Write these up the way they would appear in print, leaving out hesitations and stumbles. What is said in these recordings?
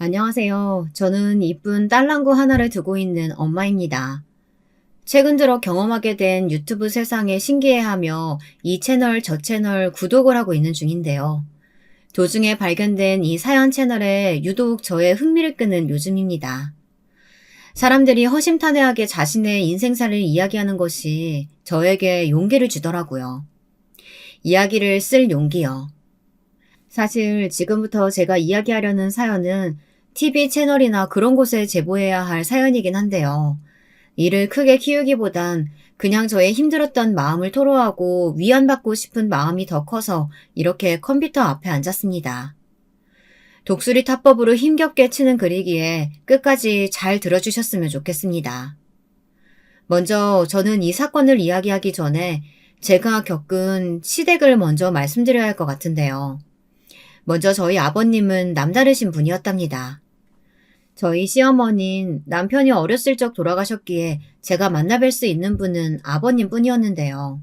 안녕하세요. 저는 이쁜 딸랑구 하나를 두고 있는 엄마입니다. 최근 들어 경험하게 된 유튜브 세상에 신기해하며 이 채널 저 채널 구독을 하고 있는 중인데요. 도중에 발견된 이 사연 채널에 유독 저의 흥미를 끄는 요즘입니다. 사람들이 허심탄회하게 자신의 인생사를 이야기하는 것이 저에게 용기를 주더라고요. 이야기를 쓸 용기요. 사실 지금부터 제가 이야기하려는 사연은 TV 채널이나 그런 곳에 제보해야 할 사연이긴 한데요. 이를 크게 키우기보단 그냥 저의 힘들었던 마음을 토로하고 위안받고 싶은 마음이 더 커서 이렇게 컴퓨터 앞에 앉았습니다. 독수리 타법으로 힘겹게 치는 글이기에 끝까지 잘 들어주셨으면 좋겠습니다. 먼저 저는 이 사건을 이야기하기 전에 제가 겪은 시댁을 먼저 말씀드려야 할 것 같은데요. 먼저 저희 아버님은 남다르신 분이었답니다. 저희 시어머니는 남편이 어렸을 적 돌아가셨기에 제가 만나뵐 수 있는 분은 아버님 뿐이었는데요.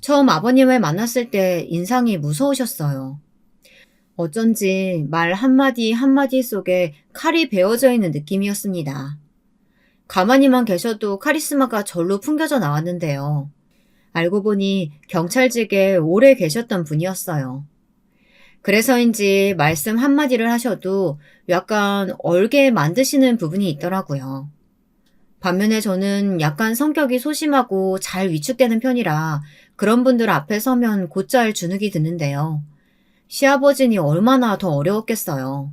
처음 아버님을 만났을 때 인상이 무서우셨어요. 어쩐지 말 한마디 한마디 속에 칼이 베어져 있는 느낌이었습니다. 가만히만 계셔도 카리스마가 절로 풍겨져 나왔는데요. 알고 보니 경찰직에 오래 계셨던 분이었어요. 그래서인지 말씀 한마디를 하셔도 약간 얼게 만드시는 부분이 있더라고요. 반면에 저는 약간 성격이 소심하고 잘 위축되는 편이라 그런 분들 앞에 서면 곧잘 주눅이 드는데요. 시아버지니 얼마나 더 어려웠겠어요.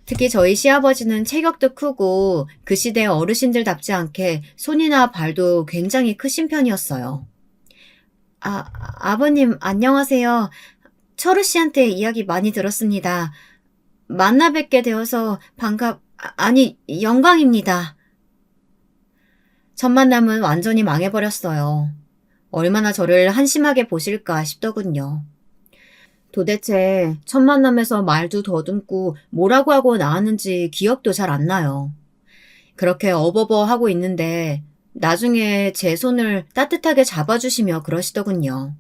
특히 저희 시아버지는 체격도 크고 그 시대 어르신들답지 않게 손이나 발도 굉장히 크신 편이었어요. 아버님 안녕하세요. 철우 씨한테 이야기 많이 들었습니다. 만나 뵙게 되어서 아니, 영광입니다. 첫 만남은 완전히 망해버렸어요. 얼마나 저를 한심하게 보실까 싶더군요. 도대체 첫 만남에서 말도 더듬고 뭐라고 하고 나왔는지 기억도 잘 안 나요. 그렇게 어버버 하고 있는데 나중에 제 손을 따뜻하게 잡아주시며 그러시더군요.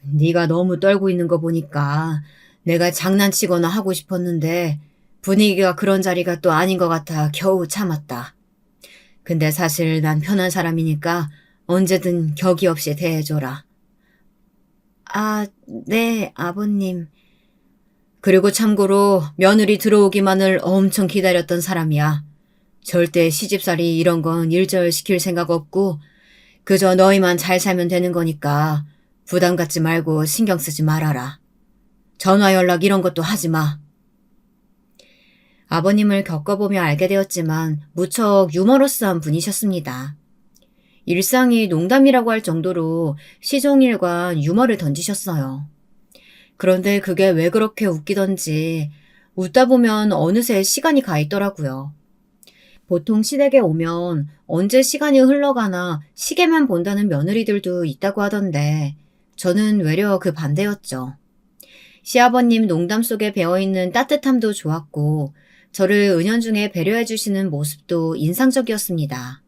네가 너무 떨고 있는 거 보니까 내가 장난치거나 하고 싶었는데 분위기가 그런 자리가 또 아닌 것 같아 겨우 참았다. 근데 사실 난 편한 사람이니까 언제든 격이 없이 대해줘라. 네, 아버님. 그리고 참고로 며느리 들어오기만을 엄청 기다렸던 사람이야. 절대 시집살이 이런 건 일절시킬 생각 없고 그저 너희만 잘 살면 되는 거니까 부담 갖지 말고 신경 쓰지 말아라. 전화 연락 이런 것도 하지 마. 아버님을 겪어보며 알게 되었지만 무척 유머러스한 분이셨습니다. 일상이 농담이라고 할 정도로 시종일관 유머를 던지셨어요. 그런데 그게 왜 그렇게 웃기던지 웃다 보면 어느새 시간이 가 있더라고요. 보통 시댁에 오면 언제 시간이 흘러가나 시계만 본다는 며느리들도 있다고 하던데 저는 외려 그 반대였죠. 시아버님 농담 속에 배어있는 따뜻함도 좋았고 저를 은연중에 배려해 주시는 모습도 인상적이었습니다.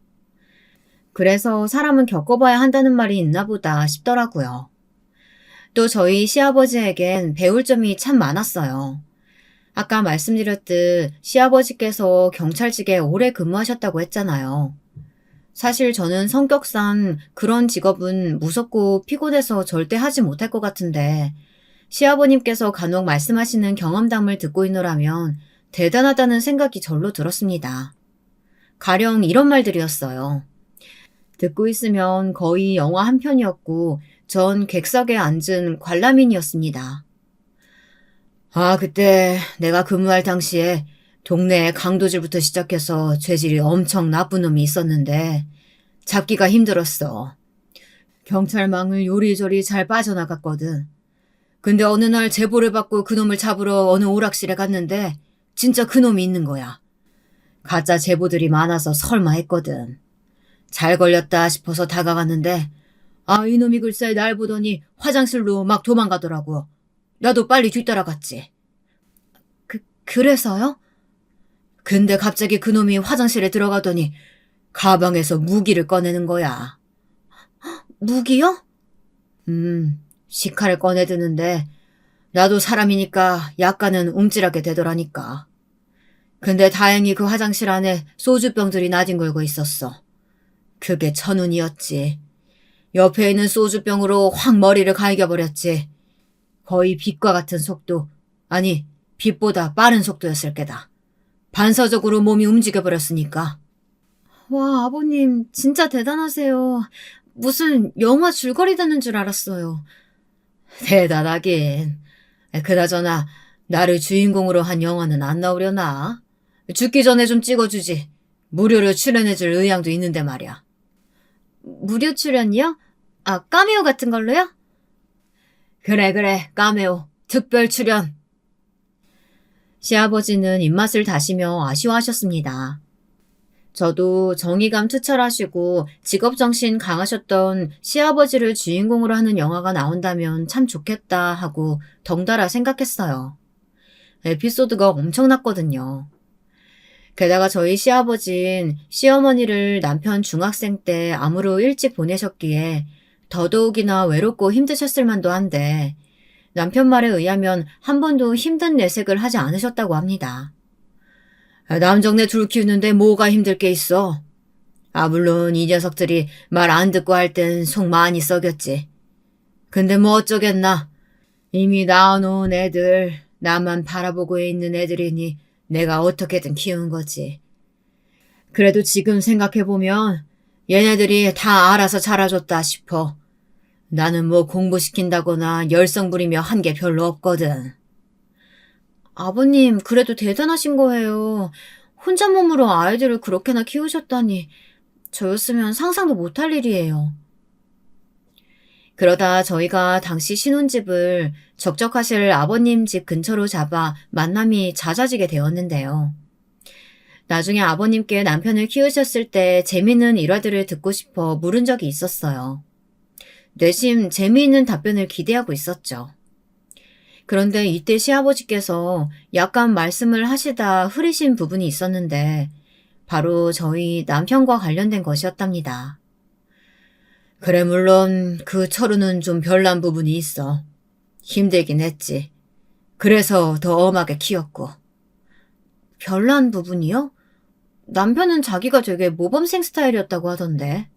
그래서 사람은 겪어봐야 한다는 말이 있나 보다 싶더라고요. 또 저희 시아버지에겐 배울 점이 참 많았어요. 아까 말씀드렸듯 시아버지께서 경찰직에 오래 근무하셨다고 했잖아요. 사실 저는 성격상 그런 직업은 무섭고 피곤해서 절대 하지 못할 것 같은데 시아버님께서 간혹 말씀하시는 경험담을 듣고 있노라면 대단하다는 생각이 절로 들었습니다. 가령 이런 말들이었어요. 듣고 있으면 거의 영화 한 편이었고 전 객석에 앉은 관람인이었습니다. 그때 내가 근무할 당시에 동네에 강도질부터 시작해서 죄질이 엄청 나쁜 놈이 있었는데 잡기가 힘들었어. 경찰망을 요리조리 잘 빠져나갔거든. 근데 어느 날 제보를 받고 그놈을 잡으러 어느 오락실에 갔는데 진짜 그놈이 있는 거야. 가짜 제보들이 많아서 설마 했거든. 잘 걸렸다 싶어서 다가갔는데 이놈이 글쎄 날 보더니 화장실로 막 도망가더라고. 나도 빨리 뒤따라갔지. 그래서요? 근데 갑자기 그놈이 화장실에 들어가더니 가방에서 무기를 꺼내는 거야. 무기요? 식칼을 꺼내드는데 나도 사람이니까 약간은 움찔하게 되더라니까. 근데 다행히 그 화장실 안에 소주병들이 나뒹굴고 있었어. 그게 천운이었지. 옆에 있는 소주병으로 확 머리를 갈겨버렸지. 거의 빛과 같은 속도, 아니, 빛보다 빠른 속도였을 게다. 반사적으로 몸이 움직여버렸으니까. 와, 아버님, 진짜 대단하세요. 무슨 영화 줄거리 듣는 줄 알았어요. 대단하긴. 그나저나, 나를 주인공으로 한 영화는 안 나오려나? 죽기 전에 좀 찍어주지. 무료로 출연해줄 의향도 있는데 말이야. 무료 출연이요? 아, 카메오 같은 걸로요? 그래, 카메오. 특별 출연. 시아버지는 입맛을 다시며 아쉬워하셨습니다. 저도 정의감 투철하시고 직업정신 강하셨던 시아버지를 주인공으로 하는 영화가 나온다면 참 좋겠다 하고 덩달아 생각했어요. 에피소드가 엄청났거든요. 게다가 저희 시아버진 시어머니를 남편 중학생 때 암으로 일찍 보내셨기에 더더욱이나 외롭고 힘드셨을 만도 한데 남편 말에 의하면 한 번도 힘든 내색을 하지 않으셨다고 합니다. 남정네 둘 키우는데 뭐가 힘들 게 있어. 물론 이 녀석들이 말 안 듣고 할 땐 속 많이 썩였지. 근데 뭐 어쩌겠나. 이미 낳아놓은 애들, 나만 바라보고 있는 애들이니 내가 어떻게든 키운 거지. 그래도 지금 생각해보면 얘네들이 다 알아서 자라줬다 싶어. 나는 뭐 공부시킨다거나 열성 부리며 한 게 별로 없거든. 아버님, 그래도 대단하신 거예요. 혼자 몸으로 아이들을 그렇게나 키우셨다니. 저였으면 상상도 못할 일이에요. 그러다 저희가 당시 신혼집을 적적하실 아버님 집 근처로 잡아 만남이 잦아지게 되었는데요. 나중에 아버님께 남편을 키우셨을 때 재미있는 일화들을 듣고 싶어 물은 적이 있었어요. 내심 재미있는 답변을 기대하고 있었죠. 그런데 이때 시아버지께서 약간 말씀을 하시다 흐리신 부분이 있었는데 바로 저희 남편과 관련된 것이었답니다. 그래, 물론 그 철우는 좀 별난 부분이 있어. 힘들긴 했지. 그래서 더 엄하게 키웠고. 별난 부분이요? 남편은 자기가 되게 모범생 스타일이었다고 하던데.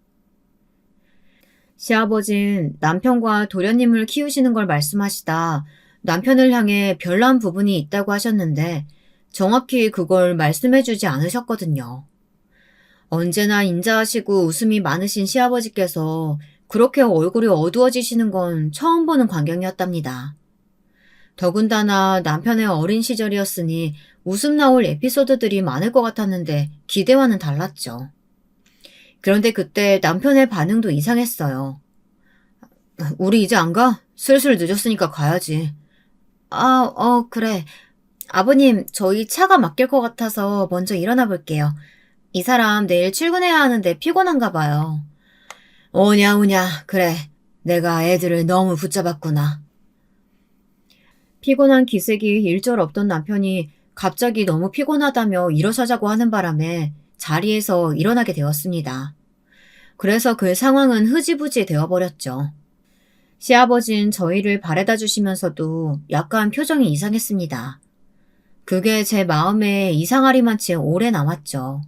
시아버진 남편과 도련님을 키우시는 걸 말씀하시다 남편을 향해 별난 부분이 있다고 하셨는데 정확히 그걸 말씀해주지 않으셨거든요. 언제나 인자하시고 웃음이 많으신 시아버지께서 그렇게 얼굴이 어두워지시는 건 처음 보는 광경이었답니다. 더군다나 남편의 어린 시절이었으니 웃음 나올 에피소드들이 많을 것 같았는데 기대와는 달랐죠. 그런데 그때 남편의 반응도 이상했어요. 우리 이제 안 가? 슬슬 늦었으니까 가야지. 그래. 아버님, 저희 차가 막힐 것 같아서 먼저 일어나 볼게요. 이 사람 내일 출근해야 하는데 피곤한가 봐요. 오냐, 그래. 내가 애들을 너무 붙잡았구나. 피곤한 기색이 일절 없던 남편이 갑자기 너무 피곤하다며 일어서자고 하는 바람에 자리에서 일어나게 되었습니다. 그래서 그 상황은 흐지부지 되어버렸죠. 시아버진 저희를 바래다 주시면서도 약간 표정이 이상했습니다. 그게 제 마음에 이상하리만치 오래 남았죠.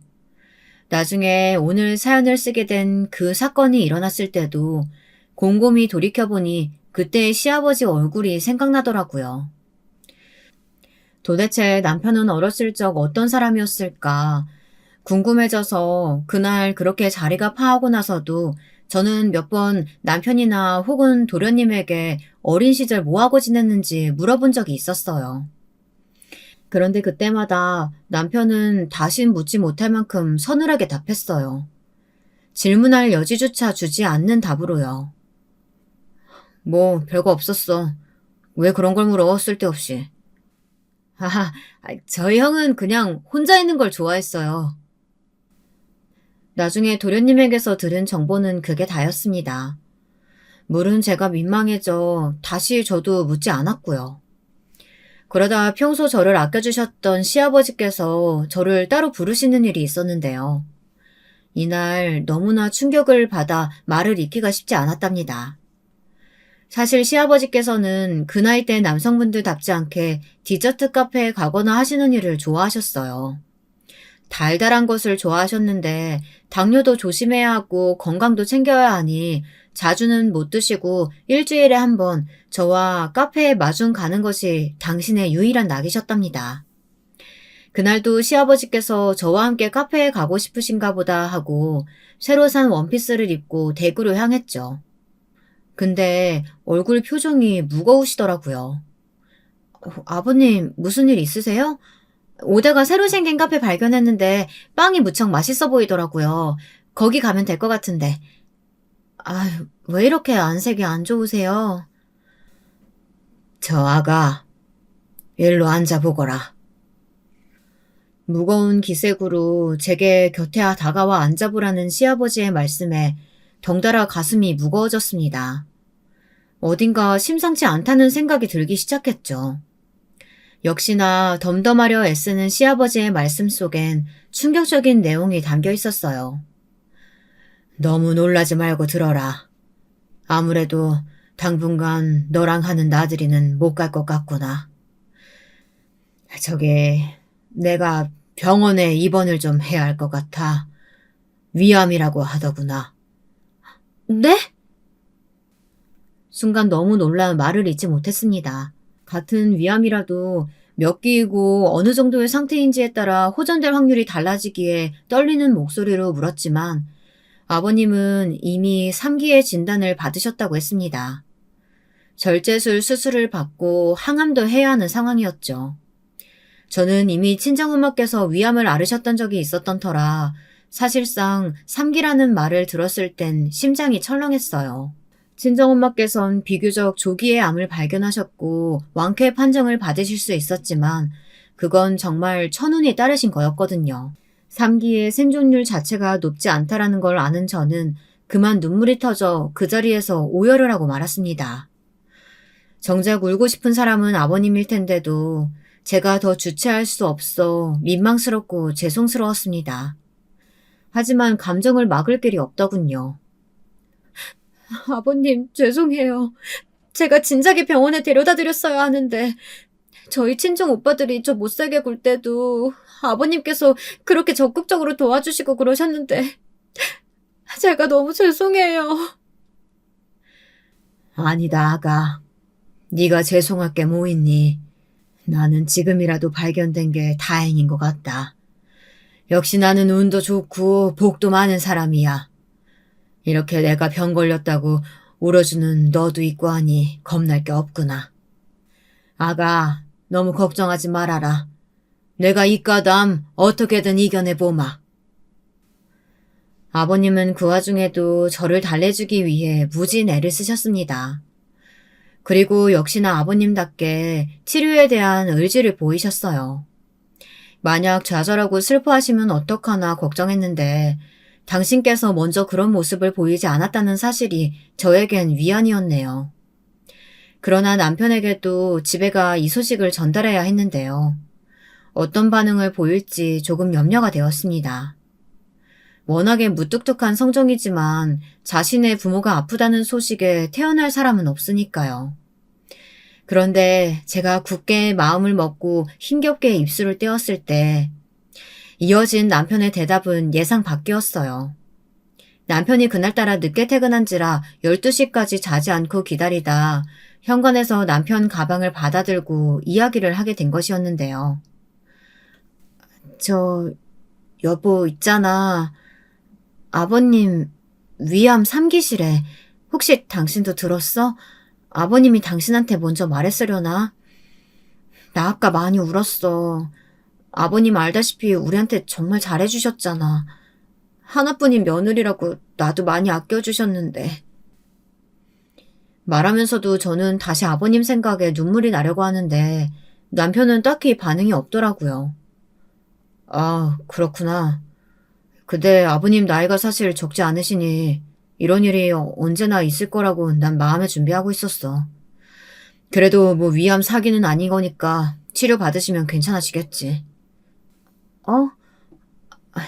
나중에 오늘 사연을 쓰게 된 그 사건이 일어났을 때도 곰곰이 돌이켜보니 그때의 시아버지 얼굴이 생각나더라고요. 도대체 남편은 어렸을 적 어떤 사람이었을까 궁금해져서 그날 그렇게 자리가 파하고 나서도 저는 몇 번 남편이나 혹은 도련님에게 어린 시절 뭐하고 지냈는지 물어본 적이 있었어요. 그런데 그때마다 남편은 다신 묻지 못할 만큼 서늘하게 답했어요. 질문할 여지조차 주지 않는 답으로요. 뭐 별거 없었어. 왜 그런 걸 물어 쓸데없이. 하하, 저희 형은 그냥 혼자 있는 걸 좋아했어요. 나중에 도련님에게서 들은 정보는 그게 다였습니다. 물은 제가 민망해져 다시 저도 묻지 않았고요. 그러다 평소 저를 아껴주셨던 시아버지께서 저를 따로 부르시는 일이 있었는데요. 이날 너무나 충격을 받아 말을 잇기가 쉽지 않았답니다. 사실 시아버지께서는 그 나이 때 남성분들답지 않게 디저트 카페에 가거나 하시는 일을 좋아하셨어요. 달달한 것을 좋아하셨는데 당뇨도 조심해야 하고 건강도 챙겨야 하니 자주는 못 드시고 일주일에 한 번 저와 카페에 마중 가는 것이 당신의 유일한 낙이셨답니다. 그날도 시아버지께서 저와 함께 카페에 가고 싶으신가 보다 하고 새로 산 원피스를 입고 대구로 향했죠. 근데 얼굴 표정이 무거우시더라고요. 아버님, 무슨 일 있으세요? 오다가 새로 생긴 카페 발견했는데 빵이 무척 맛있어 보이더라고요. 거기 가면 될 것 같은데. 아유, 왜 이렇게 안색이 안 좋으세요? 저 아가, 일로 앉아보거라. 무거운 기색으로 제게 곁에 다가와 앉아보라는 시아버지의 말씀에 덩달아 가슴이 무거워졌습니다. 어딘가 심상치 않다는 생각이 들기 시작했죠. 역시나 덤덤하려 애쓰는 시아버지의 말씀 속엔 충격적인 내용이 담겨 있었어요. 너무 놀라지 말고 들어라. 아무래도 당분간 너랑 하는 나들이는 못 갈 것 같구나. 저기, 내가 병원에 입원을 좀 해야 할 것 같아. 위암이라고 하더구나. 네? 순간 너무 놀라 말을 잇지 못했습니다. 같은 위암이라도 몇 기이고 어느 정도의 상태인지에 따라 호전될 확률이 달라지기에 떨리는 목소리로 물었지만 아버님은 이미 3기의 진단을 받으셨다고 했습니다. 절제술 수술을 받고 항암도 해야 하는 상황이었죠. 저는 이미 친정엄마께서 위암을 앓으셨던 적이 있었던 터라 사실상 3기라는 말을 들었을 땐 심장이 철렁했어요. 친정엄마께선 비교적 조기에 암을 발견하셨고 완쾌 판정을 받으실 수 있었지만 그건 정말 천운이 따르신 거였거든요. 3기의 생존율 자체가 높지 않다라는 걸 아는 저는 그만 눈물이 터져 그 자리에서 오열을 하고 말았습니다. 정작 울고 싶은 사람은 아버님일 텐데도 제가 더 주체할 수 없어 민망스럽고 죄송스러웠습니다. 하지만 감정을 막을 길이 없더군요. 아버님, 죄송해요. 제가 진작에 병원에 데려다 드렸어야 하는데 저희 친정 오빠들이 저 못살게 굴 때도 아버님께서 그렇게 적극적으로 도와주시고 그러셨는데 제가 너무 죄송해요. 아니다, 아가. 네가 죄송할 게 뭐 있니? 나는 지금이라도 발견된 게 다행인 것 같다. 역시 나는 운도 좋고 복도 많은 사람이야. 이렇게 내가 병 걸렸다고 울어주는 너도 있고 하니 겁날 게 없구나. 아가, 너무 걱정하지 말아라. 내가 이과담 어떻게든 이겨내보마. 아버님은 그 와중에도 저를 달래주기 위해 무지 애를 쓰셨습니다. 그리고 역시나 아버님답게 치료에 대한 의지를 보이셨어요. 만약 좌절하고 슬퍼하시면 어떡하나 걱정했는데 당신께서 먼저 그런 모습을 보이지 않았다는 사실이 저에겐 위안이었네요. 그러나 남편에게도 집에 가 이 소식을 전달해야 했는데요. 어떤 반응을 보일지 조금 염려가 되었습니다. 워낙에 무뚝뚝한 성정이지만 자신의 부모가 아프다는 소식에 태어날 사람은 없으니까요. 그런데 제가 굳게 마음을 먹고 힘겹게 입술을 떼었을 때 이어진 남편의 대답은 예상 밖이었어요. 남편이 그날따라 늦게 퇴근한지라 12시까지 자지 않고 기다리다 현관에서 남편 가방을 받아들고 이야기를 하게 된 것이었는데요. 여보 있잖아. 아버님 위암 3기시래. 혹시 당신도 들었어? 아버님이 당신한테 먼저 말했으려나? 나 아까 많이 울었어. 아버님 알다시피 우리한테 정말 잘해주셨잖아. 하나뿐인 며느리라고 나도 많이 아껴주셨는데. 말하면서도 저는 다시 아버님 생각에 눈물이 나려고 하는데 남편은 딱히 반응이 없더라고요. 아, 그렇구나. 근데 아버님 나이가 사실 적지 않으시니 이런 일이 언제나 있을 거라고 난 마음에 준비하고 있었어. 그래도 뭐 위암 사기는 아닌 거니까 치료 받으시면 괜찮아지겠지. 어?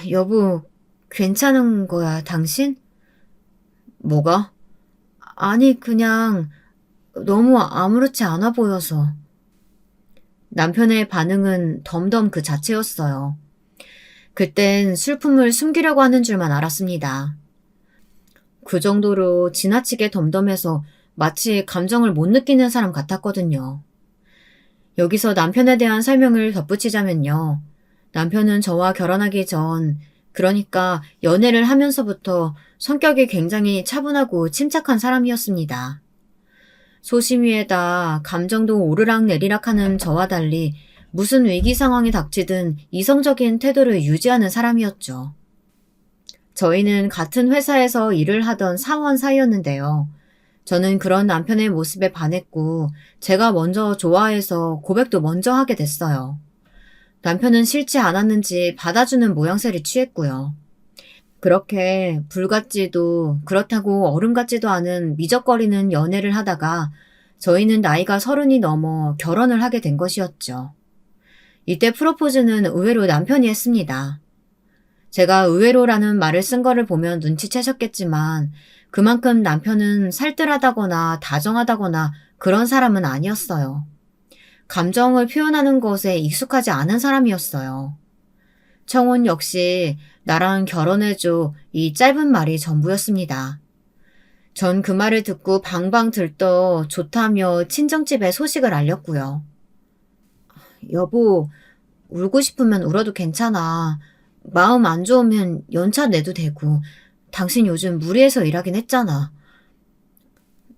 여보, 괜찮은 거야, 당신? 뭐가? 아니, 그냥 너무 아무렇지 않아 보여서. 남편의 반응은 덤덤 그 자체였어요. 그땐 슬픔을 숨기려고 하는 줄만 알았습니다. 그 정도로 지나치게 덤덤해서 마치 감정을 못 느끼는 사람 같았거든요. 여기서 남편에 대한 설명을 덧붙이자면요. 남편은 저와 결혼하기 전, 그러니까 연애를 하면서부터 성격이 굉장히 차분하고 침착한 사람이었습니다. 소심 위에다 감정도 오르락내리락 하는 저와 달리 무슨 위기 상황이 닥치든 이성적인 태도를 유지하는 사람이었죠. 저희는 같은 회사에서 일을 하던 사원 사이였는데요. 저는 그런 남편의 모습에 반했고 제가 먼저 좋아해서 고백도 먼저 하게 됐어요. 남편은 싫지 않았는지 받아주는 모양새를 취했고요. 그렇게 불같지도 그렇다고 얼음 같지도 않은 미적거리는 연애를 하다가 저희는 나이가 30이 넘어 결혼을 하게 된 것이었죠. 이때 프로포즈는 의외로 남편이 했습니다. 제가 의외로라는 말을 쓴 거를 보면 눈치채셨겠지만 그만큼 남편은 살뜰하다거나 다정하다거나 그런 사람은 아니었어요. 감정을 표현하는 것에 익숙하지 않은 사람이었어요. 청혼 역시 나랑 결혼해줘 이 짧은 말이 전부였습니다. 전 그 말을 듣고 방방 들떠 좋다며 친정집에 소식을 알렸고요. 여보, 울고 싶으면 울어도 괜찮아. 마음 안 좋으면 연차 내도 되고. 당신 요즘 무리해서 일하긴 했잖아.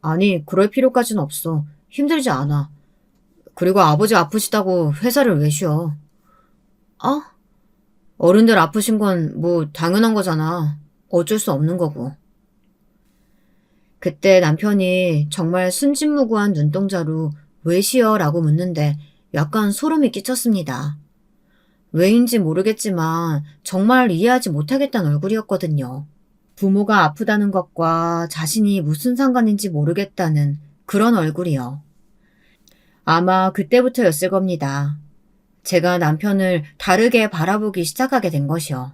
아니, 그럴 필요까진 없어. 힘들지 않아. 그리고 아버지 아프시다고 회사를 왜 쉬어? 어? 어른들 아프신 건 뭐 당연한 거잖아. 어쩔 수 없는 거고. 그때 남편이 정말 순진무구한 눈동자로 왜 쉬어? 라고 묻는데 약간 소름이 끼쳤습니다. 왜인지 모르겠지만 정말 이해하지 못하겠다는 얼굴이었거든요. 부모가 아프다는 것과 자신이 무슨 상관인지 모르겠다는 그런 얼굴이요. 아마 그때부터였을 겁니다. 제가 남편을 다르게 바라보기 시작하게 된 것이요.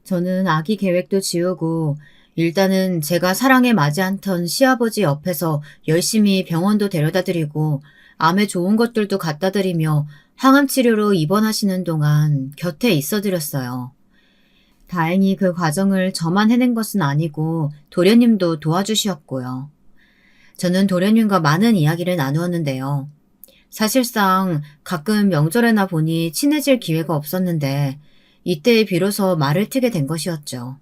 저는 아기 계획도 지우고 일단은 제가 사랑에 맞지 않던 시아버지 옆에서 열심히 병원도 데려다 드리고 암에 좋은 것들도 갖다 드리며 항암 치료로 입원하시는 동안 곁에 있어 드렸어요. 다행히 그 과정을 저만 해낸 것은 아니고 도련님도 도와주셨고요. 저는 도련님과 많은 이야기를 나누었는데요. 사실상 가끔 명절에나 보니 친해질 기회가 없었는데 이때 비로소 말을 트게 된 것이었죠.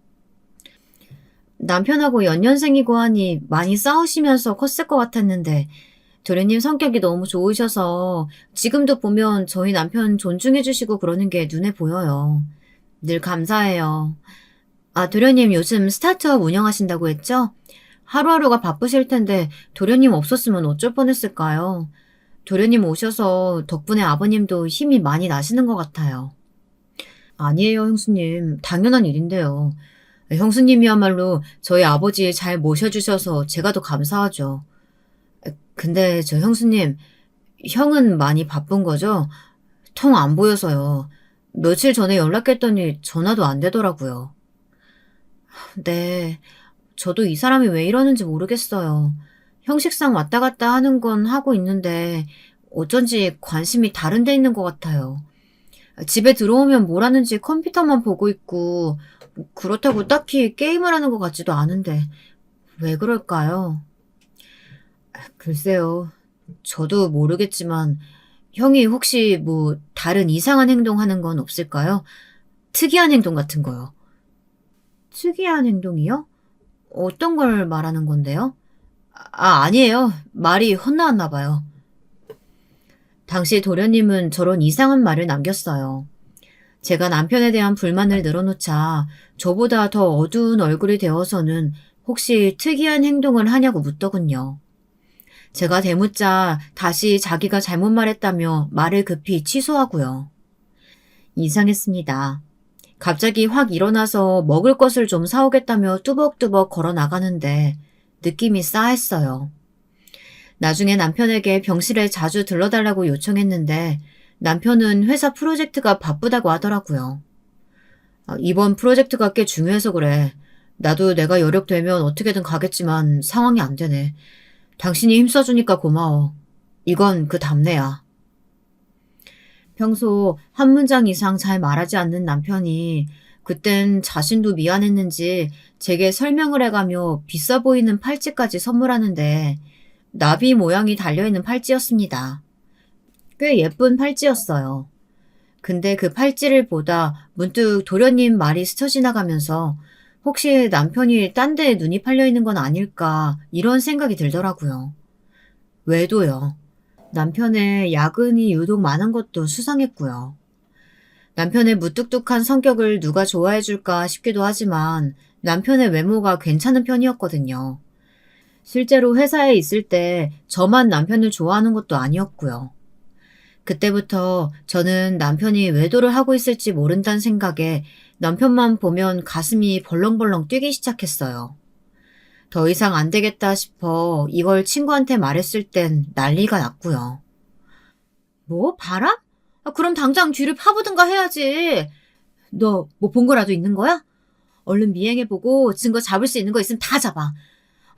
남편하고 연년생이고 하니 많이 싸우시면서 컸을 것 같았는데 도련님 성격이 너무 좋으셔서 지금도 보면 저희 남편 존중해 주시고 그러는 게 눈에 보여요. 늘 감사해요. 아, 도련님 요즘 스타트업 운영하신다고 했죠? 하루하루가 바쁘실 텐데 도련님 없었으면 어쩔 뻔했을까요? 도련님 오셔서 덕분에 아버님도 힘이 많이 나시는 것 같아요. 아니에요, 형수님. 당연한 일인데요. 형수님이야말로 저희 아버지 잘 모셔주셔서 제가 더 감사하죠. 근데 저 형수님, 형은 많이 바쁜 거죠? 통 안 보여서요. 며칠 전에 연락했더니 전화도 안 되더라고요. 네, 저도 이 사람이 왜 이러는지 모르겠어요. 형식상 왔다 갔다 하는 건 하고 있는데 어쩐지 관심이 다른 데 있는 것 같아요. 집에 들어오면 뭘 하는지 컴퓨터만 보고 있고 그렇다고 딱히 게임을 하는 것 같지도 않은데 왜 그럴까요? 글쎄요. 저도 모르겠지만 형이 혹시 뭐 다른 이상한 행동하는 건 없을까요? 특이한 행동 같은 거요. 특이한 행동이요? 어떤 걸 말하는 건데요? 아니에요. 말이 헛나왔나 봐요. 당시 도련님은 저런 이상한 말을 남겼어요. 제가 남편에 대한 불만을 늘어놓자 저보다 더 어두운 얼굴이 되어서는 혹시 특이한 행동을 하냐고 묻더군요. 제가 대묻자 다시 자기가 잘못 말했다며 말을 급히 취소하고요. 이상했습니다. 갑자기 확 일어나서 먹을 것을 좀 사오겠다며 뚜벅뚜벅 걸어 나가는데 느낌이 싸했어요. 나중에 남편에게 병실에 자주 들러달라고 요청했는데 남편은 회사 프로젝트가 바쁘다고 하더라고요. 이번 프로젝트가 꽤 중요해서 그래. 나도 내가 여력되면 어떻게든 가겠지만 상황이 안 되네. 당신이 힘써주니까 고마워. 이건 그 답례야. 평소 한 문장 이상 잘 말하지 않는 남편이 그땐 자신도 미안했는지 제게 설명을 해가며 비싸 보이는 팔찌까지 선물하는데 나비 모양이 달려있는 팔찌였습니다. 꽤 예쁜 팔찌였어요. 근데 그 팔찌를 보다 문득 도련님 말이 스쳐 지나가면서 혹시 남편이 딴 데에 눈이 팔려 있는 건 아닐까 이런 생각이 들더라고요. 외도요. 남편의 야근이 유독 많은 것도 수상했고요. 남편의 무뚝뚝한 성격을 누가 좋아해 줄까 싶기도 하지만 남편의 외모가 괜찮은 편이었거든요. 실제로 회사에 있을 때 저만 남편을 좋아하는 것도 아니었고요. 그때부터 저는 남편이 외도를 하고 있을지 모른다는 생각에 남편만 보면 가슴이 벌렁벌렁 뛰기 시작했어요. 더 이상 안 되겠다 싶어 이걸 친구한테 말했을 땐 난리가 났고요. 뭐? 바람? 그럼 당장 뒤를 파보든가 해야지. 너 뭐 본 거라도 있는 거야? 얼른 미행해보고 증거 잡을 수 있는 거 있으면 다 잡아.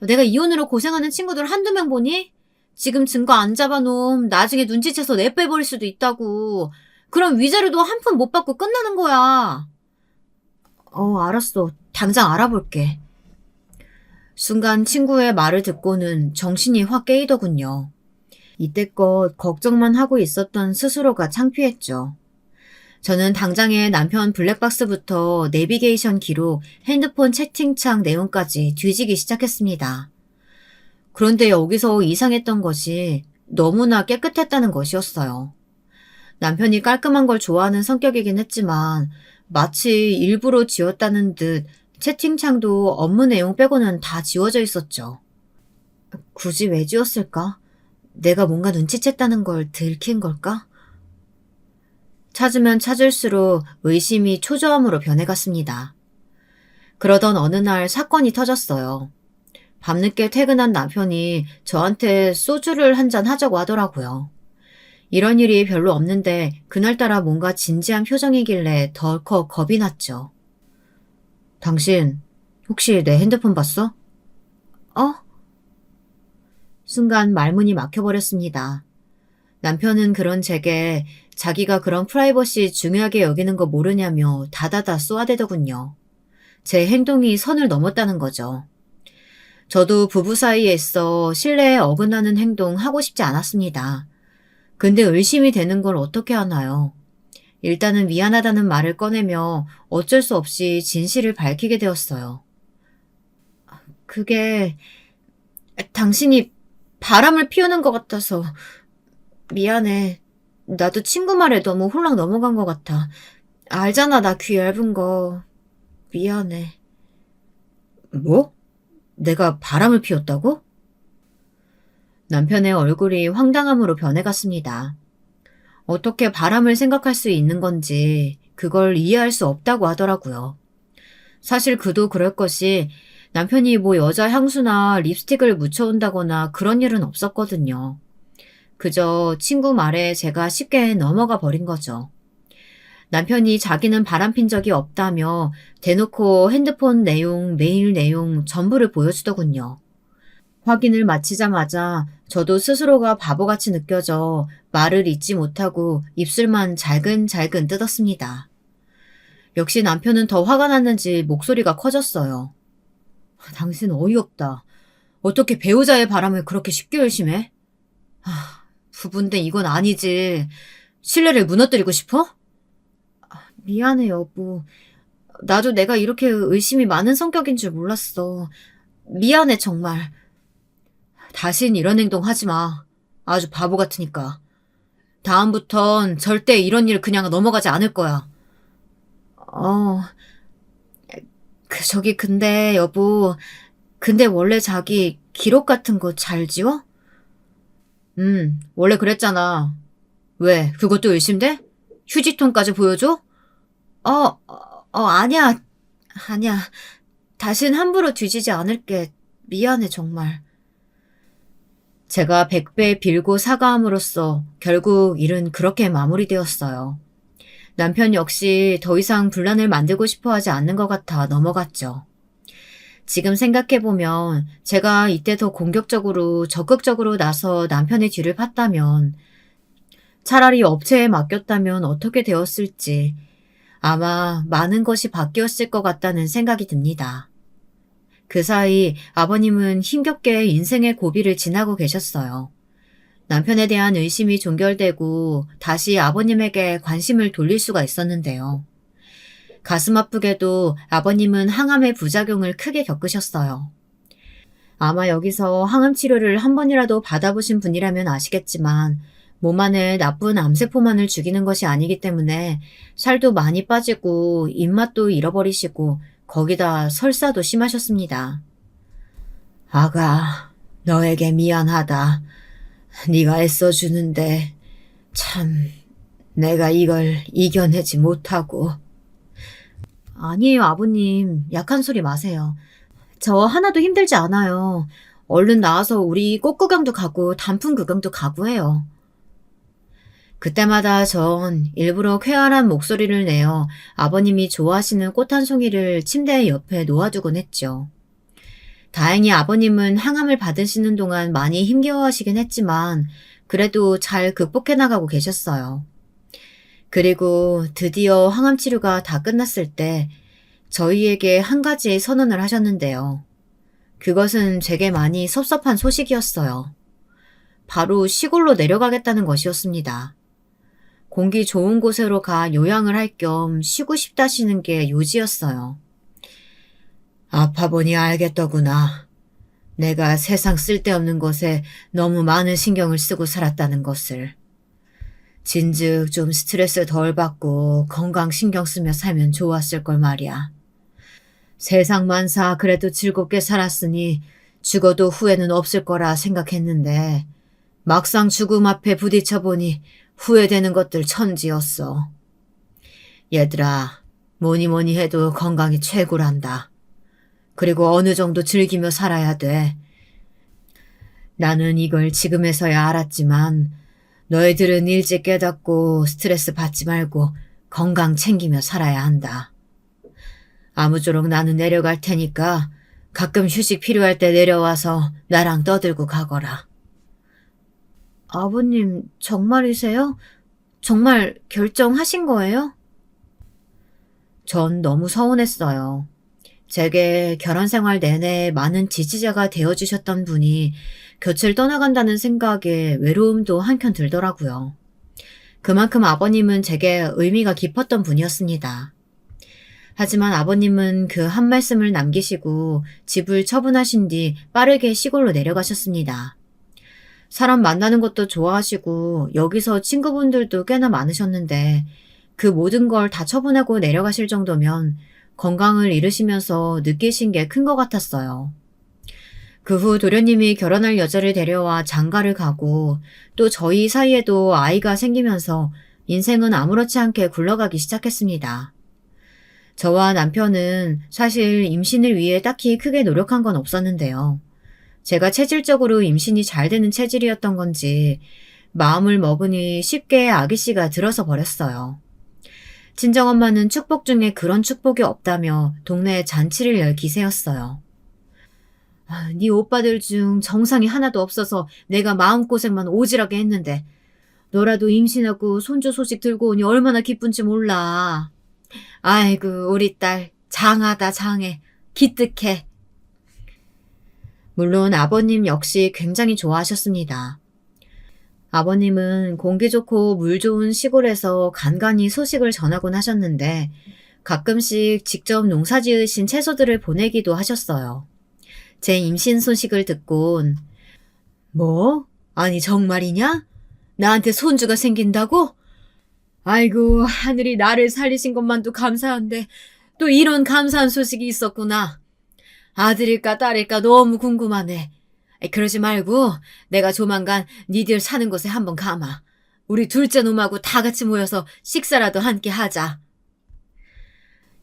내가 이혼으로 고생하는 친구들 한두 명 보니? 지금 증거 안 잡아놓으면 나중에 눈치채서 내빼버릴 수도 있다고. 그럼 위자료도 한 푼 못 받고 끝나는 거야. 알았어. 당장 알아볼게. 순간 친구의 말을 듣고는 정신이 확 깨이더군요. 이때껏 걱정만 하고 있었던 스스로가 창피했죠. 저는 당장에 남편 블랙박스부터 내비게이션 기록, 핸드폰 채팅창 내용까지 뒤지기 시작했습니다. 그런데 여기서 이상했던 것이 너무나 깨끗했다는 것이었어요. 남편이 깔끔한 걸 좋아하는 성격이긴 했지만 마치 일부러 지웠다는 듯 채팅창도 업무 내용 빼고는 다 지워져 있었죠. 굳이 왜 지웠을까? 내가 뭔가 눈치챘다는 걸 들킨 걸까? 찾으면 찾을수록 의심이 초조함으로 변해갔습니다. 그러던 어느 날 사건이 터졌어요. 밤늦게 퇴근한 남편이 저한테 소주를 한 잔 하자고 하더라고요. 이런 일이 별로 없는데 그날따라 뭔가 진지한 표정이길래 덜컥 겁이 났죠. 당신 혹시 내 핸드폰 봤어? 어? 순간 말문이 막혀버렸습니다. 남편은 그런 제게 자기가 그런 프라이버시 중요하게 여기는 거 모르냐며 다다다 쏘아대더군요. 제 행동이 선을 넘었다는 거죠. 저도 부부 사이에 있어 신뢰에 어긋나는 행동 하고 싶지 않았습니다. 근데 의심이 되는 걸 어떻게 하나요? 일단은 미안하다는 말을 꺼내며 어쩔 수 없이 진실을 밝히게 되었어요. 그게 당신이 바람을 피우는 것 같아서 미안해. 나도 친구 말에 너무 홀랑 넘어간 것 같아. 알잖아, 나 귀 얇은 거. 미안해. 뭐? 내가 바람을 피웠다고? 남편의 얼굴이 황당함으로 변해갔습니다. 어떻게 바람을 생각할 수 있는 건지 그걸 이해할 수 없다고 하더라고요. 사실 그도 그럴 것이 남편이 뭐 여자 향수나 립스틱을 묻혀온다거나 그런 일은 없었거든요. 그저 친구 말에 제가 쉽게 넘어가 버린 거죠. 남편이 자기는 바람핀 적이 없다며 대놓고 핸드폰 내용, 메일 내용 전부를 보여주더군요. 확인을 마치자마자 저도 스스로가 바보같이 느껴져 말을 잇지 못하고 입술만 잘근잘근 뜯었습니다. 역시 남편은 더 화가 났는지 목소리가 커졌어요. 당신 어이없다. 어떻게 배우자의 바람을 그렇게 쉽게 의심해? 부부인데 이건 아니지. 신뢰를 무너뜨리고 싶어? 미안해, 여보. 나도 내가 이렇게 의심이 많은 성격인 줄 몰랐어. 미안해, 정말. 다신 이런 행동 하지 마. 아주 바보 같으니까. 다음부턴 절대 이런 일 그냥 넘어가지 않을 거야. 근데 여보, 근데 원래 자기 기록 같은 거 잘 지워? 원래 그랬잖아. 왜, 그것도 의심돼? 휴지통까지 보여줘? 아니야. 아니야. 다신 함부로 뒤지지 않을게. 미안해, 정말. 제가 100배 빌고 사과함으로써 결국 일은 그렇게 마무리되었어요. 남편 역시 더 이상 분란을 만들고 싶어 하지 않는 것 같아 넘어갔죠. 지금 생각해보면 제가 이때 더 공격적으로 적극적으로 나서 남편의 뒤를 팠다면 차라리 업체에 맡겼다면 어떻게 되었을지 아마 많은 것이 바뀌었을 것 같다는 생각이 듭니다. 그 사이 아버님은 힘겹게 인생의 고비를 지나고 계셨어요. 남편에 대한 의심이 종결되고 다시 아버님에게 관심을 돌릴 수가 있었는데요. 가슴 아프게도 아버님은 항암의 부작용을 크게 겪으셨어요. 아마 여기서 항암 치료를 한 번이라도 받아보신 분이라면 아시겠지만 몸 안에 나쁜 암세포만을 죽이는 것이 아니기 때문에 살도 많이 빠지고 입맛도 잃어버리시고 거기다 설사도 심하셨습니다. 아가, 너에게 미안하다. 네가 애써주는데 참 내가 이걸 이겨내지 못하고. 아니에요, 아버님. 약한 소리 마세요. 저 하나도 힘들지 않아요. 얼른 나와서 우리 꽃구경도 가고 단풍 구경도 가고 해요. 그때마다 전 일부러 쾌활한 목소리를 내어 아버님이 좋아하시는 꽃 한 송이를 침대 옆에 놓아두곤 했죠. 다행히 아버님은 항암을 받으시는 동안 많이 힘겨워하시긴 했지만 그래도 잘 극복해 나가고 계셨어요. 그리고 드디어 항암 치료가 다 끝났을 때 저희에게 한 가지 선언을 하셨는데요. 그것은 제게 많이 섭섭한 소식이었어요. 바로 시골로 내려가겠다는 것이었습니다. 공기 좋은 곳으로 가 요양을 할 겸 쉬고 싶다시는 게 요지였어요. 아파 보니 알겠더구나. 내가 세상 쓸데없는 것에 너무 많은 신경을 쓰고 살았다는 것을. 진즉 좀 스트레스 덜 받고 건강 신경 쓰며 살면 좋았을 걸 말이야. 세상 만사 그래도 즐겁게 살았으니 죽어도 후회는 없을 거라 생각했는데 막상 죽음 앞에 부딪혀 보니 후회되는 것들 천지였어. 얘들아, 뭐니 해도 건강이 최고란다. 그리고 어느 정도 즐기며 살아야 돼. 나는 이걸 지금에서야 알았지만 너희들은 일찍 깨닫고 스트레스 받지 말고 건강 챙기며 살아야 한다. 아무쪼록 나는 내려갈 테니까 가끔 휴식 필요할 때 내려와서 나랑 떠들고 가거라. 아버님, 정말이세요? 정말 결정하신 거예요? 전 너무 서운했어요. 제게 결혼 생활 내내 많은 지지자가 되어주셨던 분이 곁을 떠나간다는 생각에 외로움도 한켠 들더라고요. 그만큼 아버님은 제게 의미가 깊었던 분이었습니다. 하지만 아버님은 그 한 말씀을 남기시고 집을 처분하신 뒤 빠르게 시골로 내려가셨습니다. 사람 만나는 것도 좋아하시고 여기서 친구분들도 꽤나 많으셨는데 그 모든 걸 다 처분하고 내려가실 정도면 건강을 잃으시면서 느끼신 게 큰 것 같았어요. 그 후 도련님이 결혼할 여자를 데려와 장가를 가고 또 저희 사이에도 아이가 생기면서 인생은 아무렇지 않게 굴러가기 시작했습니다. 저와 남편은 사실 임신을 위해 딱히 크게 노력한 건 없었는데요. 제가 체질적으로 임신이 잘 되는 체질이었던 건지 마음을 먹으니 쉽게 아기씨가 들어서 버렸어요. 친정엄마는 축복 중에 그런 축복이 없다며 동네에 잔치를 열 기세였어요. 네 오빠들 중 정상이 하나도 없어서 내가 마음고생만 오지랖게 했는데 너라도 임신하고 손주 소식 들고 오니 얼마나 기쁜지 몰라. 아이고 우리 딸 장하다 장해. 기특해. 물론 아버님 역시 굉장히 좋아하셨습니다. 아버님은 공기 좋고 물 좋은 시골에서 간간히 소식을 전하곤 하셨는데 가끔씩 직접 농사 지으신 채소들을 보내기도 하셨어요. 제 임신 소식을 듣곤 뭐? 아니 정말이냐? 나한테 손주가 생긴다고? 아이고 하늘이 나를 살리신 것만도 감사한데 또 이런 감사한 소식이 있었구나. 아들일까 딸일까 너무 궁금하네. 그러지 말고 내가 조만간 니들 사는 곳에 한번 가마. 우리 둘째 놈하고 다 같이 모여서 식사라도 함께 하자.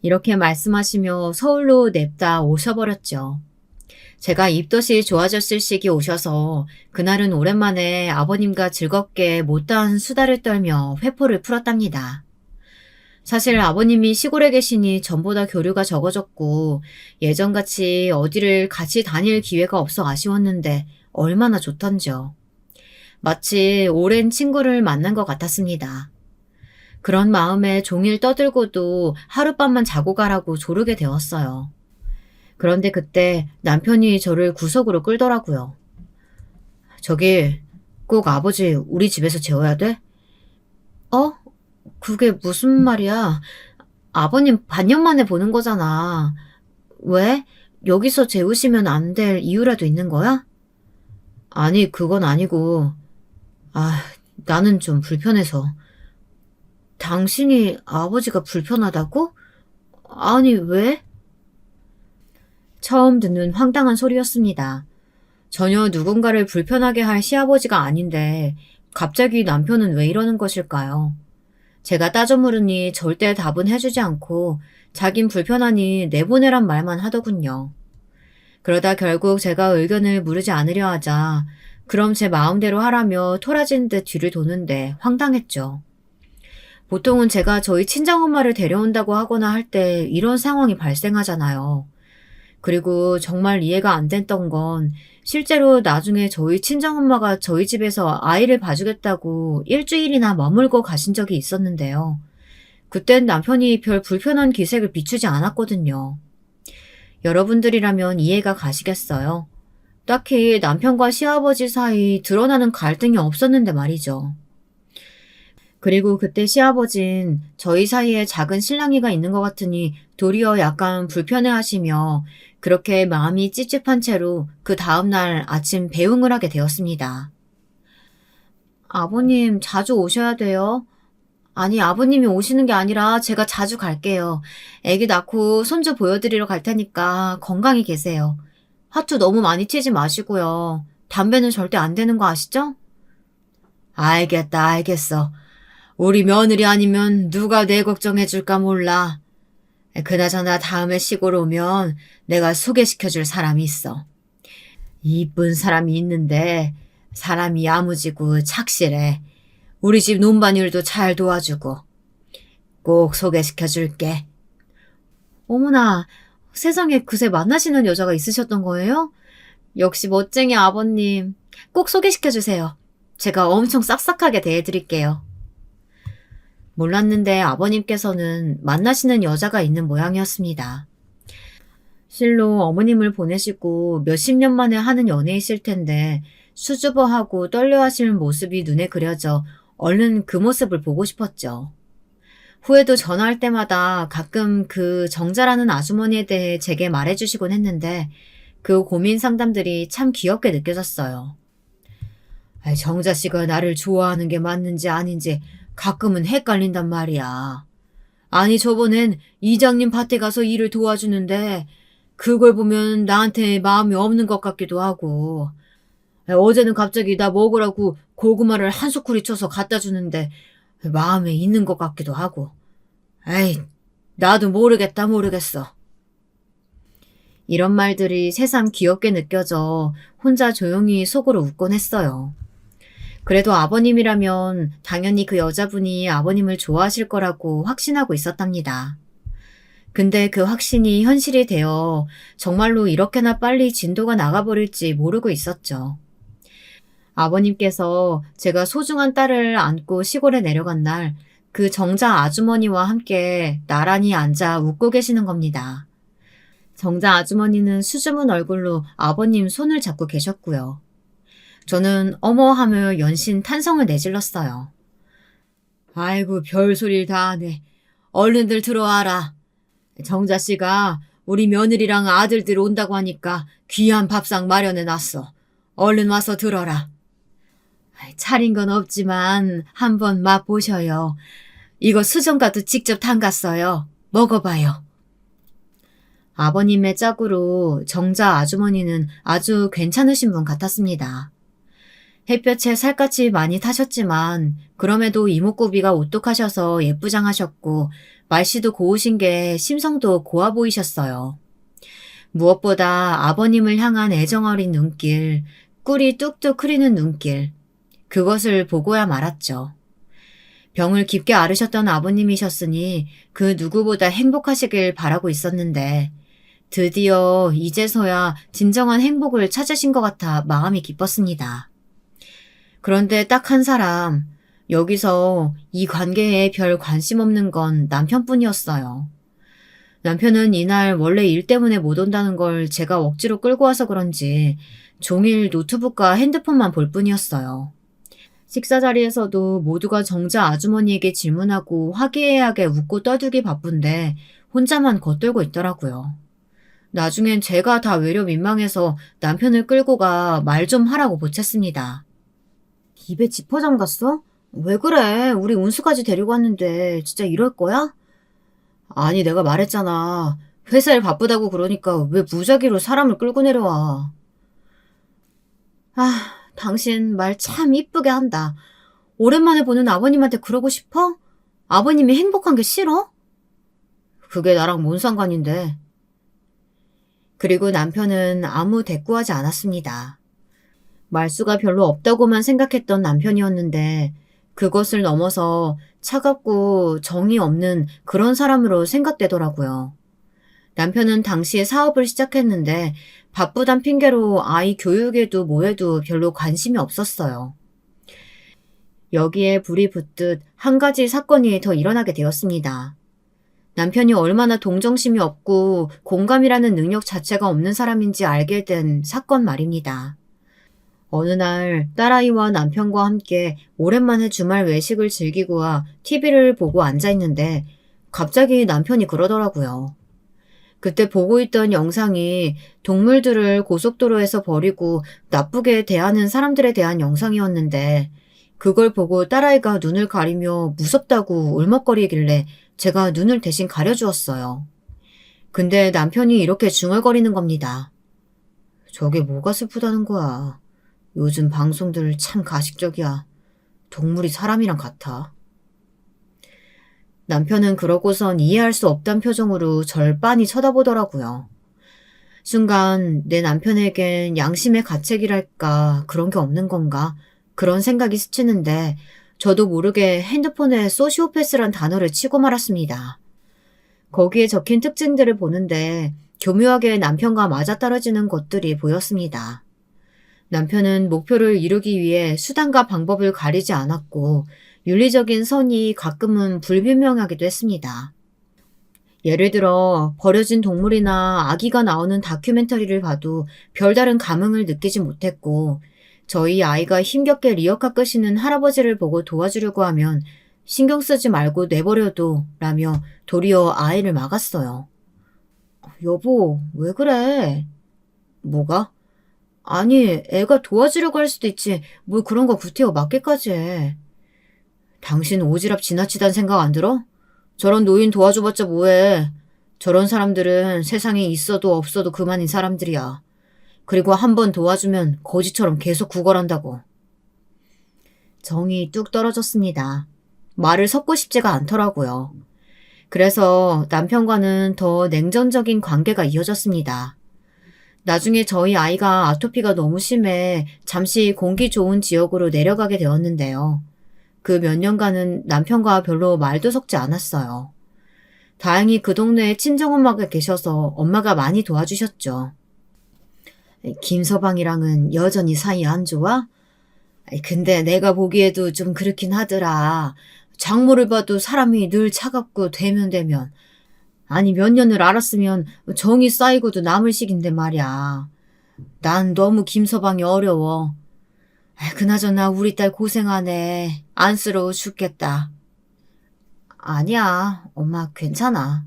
이렇게 말씀하시며 서울로 냅다 오셔버렸죠. 제가 입덧이 좋아졌을 시기 오셔서 그날은 오랜만에 아버님과 즐겁게 못다한 수다를 떨며 회포를 풀었답니다. 사실 아버님이 시골에 계시니 전보다 교류가 적어졌고 예전같이 어디를 같이 다닐 기회가 없어 아쉬웠는데 얼마나 좋던지요. 마치 오랜 친구를 만난 것 같았습니다. 그런 마음에 종일 떠들고도 하룻밤만 자고 가라고 조르게 되었어요. 그런데 그때 남편이 저를 구석으로 끌더라고요. 저기, 꼭 아버지 우리 집에서 재워야 돼? 어? 그게 무슨 말이야? 아버님 반년 만에 보는 거잖아. 왜? 여기서 재우시면 안 될 이유라도 있는 거야? 아니, 그건 아니고, 아, 나는 좀 불편해서. 당신이 아버지가 불편하다고? 아니, 왜? 처음 듣는 황당한 소리였습니다. 전혀 누군가를 불편하게 할 시아버지가 아닌데 갑자기 남편은 왜 이러는 것일까요? 제가 따져 물으니 절대 답은 해주지 않고 자긴 불편하니 내보내란 말만 하더군요. 그러다 결국 제가 의견을 물으지 않으려 하자 그럼 제 마음대로 하라며 토라진 듯 뒤를 도는데 황당했죠. 보통은 제가 저희 친정엄마를 데려온다고 하거나 할 때 이런 상황이 발생하잖아요. 그리고 정말 이해가 안 됐던 건 실제로 나중에 저희 친정엄마가 저희 집에서 아이를 봐주겠다고 일주일이나 머물고 가신 적이 있었는데요. 그땐 남편이 별 불편한 기색을 비추지 않았거든요. 여러분들이라면 이해가 가시겠어요? 딱히 남편과 시아버지 사이 드러나는 갈등이 없었는데 말이죠. 그리고 그때 시아버진 저희 사이에 작은 실랑이가 있는 것 같으니 도리어 약간 불편해하시며 그렇게 마음이 찝찝한 채로 그 다음날 아침 배웅을 하게 되었습니다. 아버님 자주 오셔야 돼요. 아니 아버님이 오시는 게 아니라 제가 자주 갈게요. 아기 낳고 손주 보여드리러 갈 테니까 건강히 계세요. 화투 너무 많이 치지 마시고요. 담배는 절대 안 되는 거 아시죠? 알겠다 알겠어. 우리 며느리 아니면 누가 내 걱정해 줄까 몰라. 그나저나 다음에 시골 오면 내가 소개시켜 줄 사람이 있어. 이쁜 사람이 있는데 사람이 야무지고 착실해. 우리 집 논반일도 잘 도와주고. 꼭 소개시켜 줄게. 어머나, 세상에 그새 만나시는 여자가 있으셨던 거예요? 역시 멋쟁이 아버님. 꼭 소개시켜 주세요. 제가 엄청 싹싹하게 대해드릴게요. 몰랐는데 아버님께서는 만나시는 여자가 있는 모양이었습니다. 실로 어머님을 보내시고 몇십 년 만에 하는 연애이실 텐데 수줍어하고 떨려하시는 모습이 눈에 그려져 얼른 그 모습을 보고 싶었죠. 후에도 전화할 때마다 가끔 그 정자라는 아주머니에 대해 제게 말해주시곤 했는데 그 고민 상담들이 참 귀엽게 느껴졌어요. 정자 씨가 나를 좋아하는 게 맞는지 아닌지 가끔은 헷갈린단 말이야. 아니 저번엔 이장님 밭에 가서 일을 도와주는데 그걸 보면 나한테 마음이 없는 것 같기도 하고 어제는 갑자기 나 먹으라고 고구마를 한 소쿠리 쳐서 갖다 주는데 마음에 있는 것 같기도 하고 에이 나도 모르겠다 모르겠어. 이런 말들이 새삼 귀엽게 느껴져 혼자 조용히 속으로 웃곤 했어요. 그래도 아버님이라면 당연히 그 여자분이 아버님을 좋아하실 거라고 확신하고 있었답니다. 근데 그 확신이 현실이 되어 정말로 이렇게나 빨리 진도가 나가버릴지 모르고 있었죠. 아버님께서 제가 소중한 딸을 안고 시골에 내려간 날 그 정자 아주머니와 함께 나란히 앉아 웃고 계시는 겁니다. 정자 아주머니는 수줍은 얼굴로 아버님 손을 잡고 계셨고요. 저는 어머 하며 연신 탄성을 내질렀어요. 아이고 별소리를 다 하네. 얼른들 들어와라. 정자씨가 우리 며느리랑 아들들 온다고 하니까 귀한 밥상 마련해놨어. 얼른 와서 들어라. 차린 건 없지만 한번 맛보셔요. 이거 수정가도 직접 담갔어요. 먹어봐요. 아버님의 짝으로 정자 아주머니는 아주 괜찮으신 분 같았습니다. 햇볕에 살갗이 많이 타셨지만 그럼에도 이목구비가 오똑하셔서 예쁘장하셨고 말씨도 고우신 게 심성도 고와 보이셨어요. 무엇보다 아버님을 향한 애정어린 눈길, 꿀이 뚝뚝 흐리는 눈길, 그것을 보고야 말았죠. 병을 깊게 앓으셨던 아버님이셨으니 그 누구보다 행복하시길 바라고 있었는데 드디어 이제서야 진정한 행복을 찾으신 것 같아 마음이 기뻤습니다. 그런데 딱 한 사람, 여기서 이 관계에 별 관심 없는 건 남편뿐이었어요. 남편은 이날 원래 일 때문에 못 온다는 걸 제가 억지로 끌고 와서 그런지 종일 노트북과 핸드폰만 볼 뿐이었어요. 식사 자리에서도 모두가 정자 아주머니에게 질문하고 화기애애하게 웃고 떠들기 바쁜데 혼자만 겉돌고 있더라고요. 나중엔 제가 다 외려 민망해서 남편을 끌고 가 말 좀 하라고 보챘습니다. 입에 지퍼 잠갔어? 왜 그래? 우리 운수까지 데리고 왔는데 진짜 이럴 거야? 아니, 내가 말했잖아. 회사 일 바쁘다고 그러니까 왜 무작위로 사람을 끌고 내려와. 아, 당신 말 참 이쁘게 한다. 오랜만에 보는 아버님한테 그러고 싶어? 아버님이 행복한 게 싫어? 그게 나랑 뭔 상관인데. 그리고 남편은 아무 대꾸하지 않았습니다. 말수가 별로 없다고만 생각했던 남편이었는데 그것을 넘어서 차갑고 정이 없는 그런 사람으로 생각되더라고요. 남편은 당시에 사업을 시작했는데 바쁘단 핑계로 아이 교육에도 뭐에도 별로 관심이 없었어요. 여기에 불이 붙듯 한 가지 사건이 더 일어나게 되었습니다. 남편이 얼마나 동정심이 없고 공감이라는 능력 자체가 없는 사람인지 알게 된 사건 말입니다. 어느 날 딸아이와 남편과 함께 오랜만에 주말 외식을 즐기고와 TV를 보고 앉아있는데 갑자기 남편이 그러더라고요. 그때 보고 있던 영상이 동물들을 고속도로에서 버리고 나쁘게 대하는 사람들에 대한 영상이었는데 그걸 보고 딸아이가 눈을 가리며 무섭다고 울먹거리길래 제가 눈을 대신 가려주었어요. 근데 남편이 이렇게 중얼거리는 겁니다. 저게 뭐가 슬프다는 거야. 요즘 방송들 참 가식적이야. 동물이 사람이랑 같아. 남편은 그러고선 이해할 수 없단 표정으로 절 빤히 쳐다보더라고요. 순간 내 남편에겐 양심의 가책이랄까 그런 게 없는 건가 그런 생각이 스치는데 저도 모르게 핸드폰에 소시오패스란 단어를 치고 말았습니다. 거기에 적힌 특징들을 보는데 교묘하게 남편과 맞아떨어지는 것들이 보였습니다. 남편은 목표를 이루기 위해 수단과 방법을 가리지 않았고 윤리적인 선이 가끔은 불분명하기도 했습니다. 예를 들어 버려진 동물이나 아기가 나오는 다큐멘터리를 봐도 별다른 감흥을 느끼지 못했고 저희 아이가 힘겹게 리어카 끄시는 할아버지를 보고 도와주려고 하면 신경 쓰지 말고 내버려둬 라며 도리어 아이를 막았어요. 여보, 왜 그래? 뭐가? 아니, 애가 도와주려고 할 수도 있지. 뭘 그런 거 구태여 맞게까지 해. 당신 오지랖 지나치단 생각 안 들어? 저런 노인 도와줘봤자 뭐해. 저런 사람들은 세상에 있어도 없어도 그만인 사람들이야. 그리고 한 번 도와주면 거지처럼 계속 구걸한다고. 정이 뚝 떨어졌습니다. 말을 섞고 싶지가 않더라고요. 그래서 남편과는 더 냉전적인 관계가 이어졌습니다. 나중에 저희 아이가 아토피가 너무 심해 잠시 공기 좋은 지역으로 내려가게 되었는데요. 그 몇 년간은 남편과 별로 말도 섞지 않았어요. 다행히 그 동네에 친정엄마가 계셔서 엄마가 많이 도와주셨죠. 김서방이랑은 여전히 사이 안 좋아? 근데 내가 보기에도 좀 그렇긴 하더라. 장모를 봐도 사람이 늘 차갑고 대면대면. 아니 몇 년을 알았으면 정이 쌓이고도 남을 식인데 말이야. 난 너무 김서방이 어려워. 그나저나 우리 딸 고생하네. 안쓰러워 죽겠다. 아니야, 엄마 괜찮아.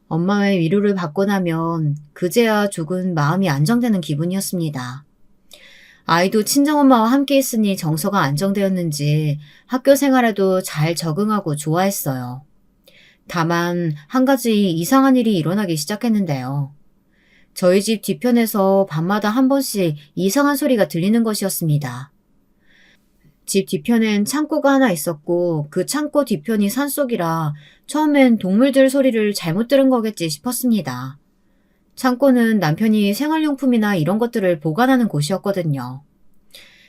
엄마의 위로를 받고 나면 그제야 조금 마음이 안정되는 기분이었습니다. 아이도 친정엄마와 함께 있으니 정서가 안정되었는지 학교 생활에도 잘 적응하고 좋아했어요. 다만 한 가지 이상한 일이 일어나기 시작했는데요. 저희 집 뒤편에서 밤마다 한 번씩 이상한 소리가 들리는 것이었습니다. 집 뒤편엔 창고가 하나 있었고 그 창고 뒤편이 산속이라 처음엔 동물들 소리를 잘못 들은 거겠지 싶었습니다. 창고는 남편이 생활용품이나 이런 것들을 보관하는 곳이었거든요.